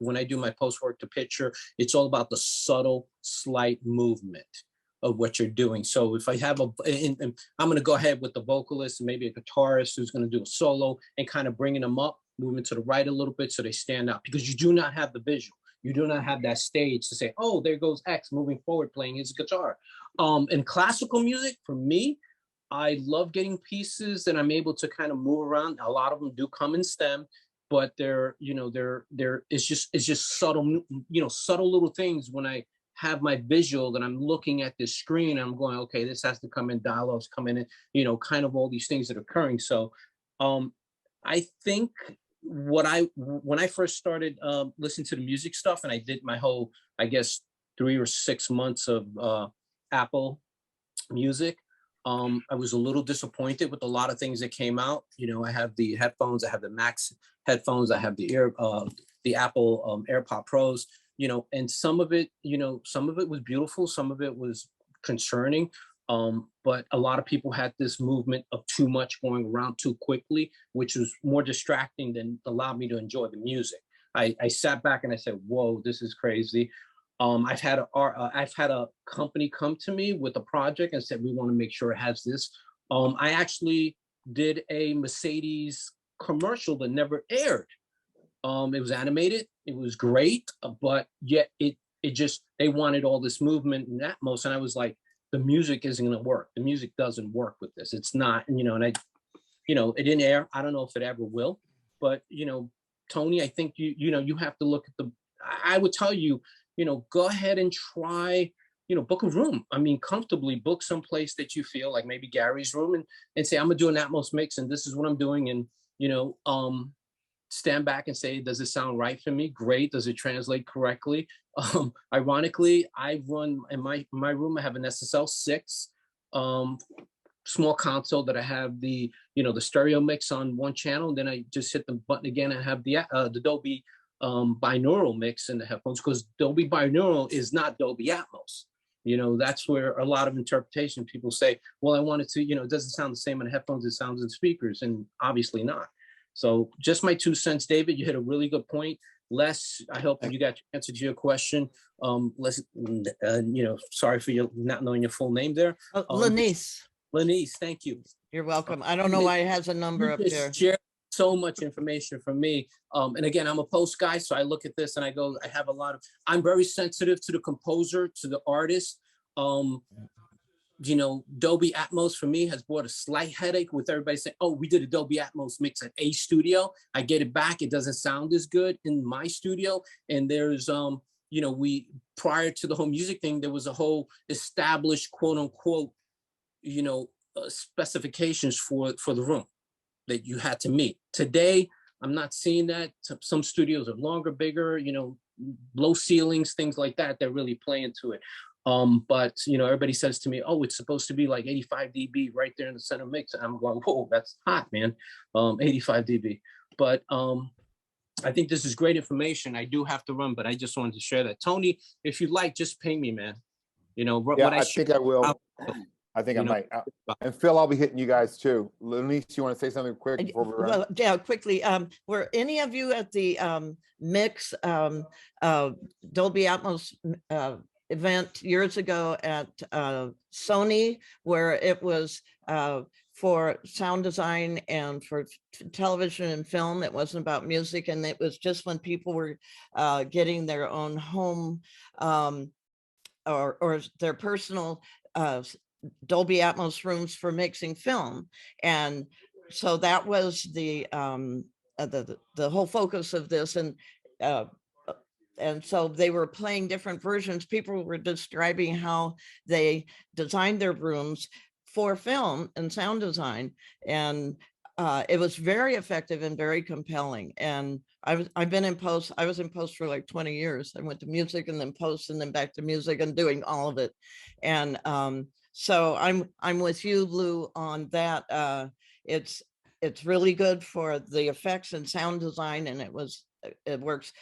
when I do my post work to picture, it's all about the subtle, slight movement of what you're doing. So if I have and I'm going to go ahead with the vocalist and maybe a guitarist who's going to do a solo and kind of bringing them up, moving to the right a little bit so they stand out, because you do not have the visual. You do not have that stage to say, oh, there goes X moving forward playing his guitar. In classical music, for me, I love getting pieces that I'm able to kind of move around. A lot of them do come in stem, but it's just subtle, subtle little things when I have my visual that I'm looking at this screen. I'm going, okay, this has to come in, dialogues coming in, kind of all these things that are occurring. So I think when I first started listening to the music stuff, and I did my whole, I guess, 3 or 6 months of Apple Music, I was a little disappointed with a lot of things that came out. I have the headphones, I have the Max headphones, I have the Apple AirPod Pros, and some of it was beautiful, some of it was concerning. But a lot of people had this movement of too much going around too quickly, which was more distracting than allowed me to enjoy the music. I sat back and I said, whoa, this is crazy. I've had a company come to me with a project and said, we want to make sure it has this. I actually did a Mercedes commercial that never aired. It was animated, it was great, but yet it just, they wanted all this movement and Atmos, and I was like, the music isn't going to work. The music doesn't work with this. It's not, and it didn't air. I don't know if it ever will, but Tony, I think you have to look at I would tell you, go ahead and try, book a room. I mean, comfortably book someplace that you feel like, maybe Gary's room, and say, I'm gonna do an Atmos mix and this is what I'm doing. And, stand back and say, does it sound right for me? Great. Does it translate correctly? Ironically, I run in my room, I have an SSL 6 small console that I have the stereo mix on one channel. And then I just hit the button again and have the Dolby binaural mix in the headphones, because Dolby binaural is not Dolby Atmos. That's where a lot of interpretation, people say, well, I want it to, it doesn't sound the same in headphones, it sounds in speakers, and obviously not. So just my 2 cents, David. You hit a really good point. Les, I hope you got your answer to your question. Les, sorry for you not knowing your full name there. Lanice. Lanice, thank you. You're welcome. I don't know why it has a number up there. Share so much information from me. And again, I'm a post guy, so I look at this and I go, I'm very sensitive to the composer, to the artist. Dolby Atmos for me has brought a slight headache with everybody saying, oh, we did a Dolby Atmos mix at a studio. I get it back. It doesn't sound as good in my studio. And there's, prior to the whole music thing, there was a whole established, quote unquote, specifications for the room that you had to meet. Today, I'm not seeing that. Some studios are longer, bigger, low ceilings, things like that. They're really playing to it. But everybody says to me, oh, it's supposed to be like 85 dB right there in the center mix. And I'm going, whoa, that's hot, man. 85 dB. But I think this is great information. I do have to run, but I just wanted to share that. Tony, if you like, just ping me, man. I think I will. I think I might. And Phil, I'll be hitting you guys too. Lanice, you want to say something quick before we run? Well, yeah, quickly. Were any of you at the mix Dolby Atmos event years ago at Sony, where it was for sound design and for television and film? It wasn't about music, and it was just when people were getting their own home or their personal Dolby Atmos rooms for mixing film. And so that was the whole focus of this. And so they were playing different versions. People were describing how they designed their rooms for film and sound design. And it was very effective and very compelling. And I've been in post. I was in post for like 20 years. I went to music and then post and then back to music and doing all of it. And so I'm with you, Lou, on that. It's really good for the effects and sound design, and it works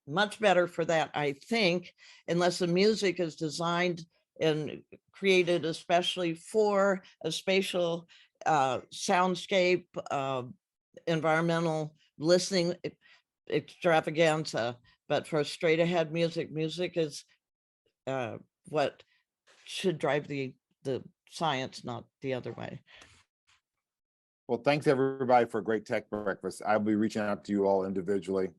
much better for that, I think, unless the music is designed and created especially for a spatial soundscape, environmental listening extravaganza. But for straight ahead music is what should drive the science, not the other way. Well, thanks everybody for a great tech breakfast. I'll be reaching out to you all individually.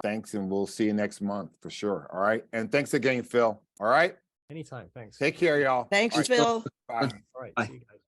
Thanks, and we'll see you next month for sure. All right. And thanks again, Phill. All right. Anytime. Thanks. Take care, y'all. Thanks, All right. Phill. Bye. All right. Bye. See you guys.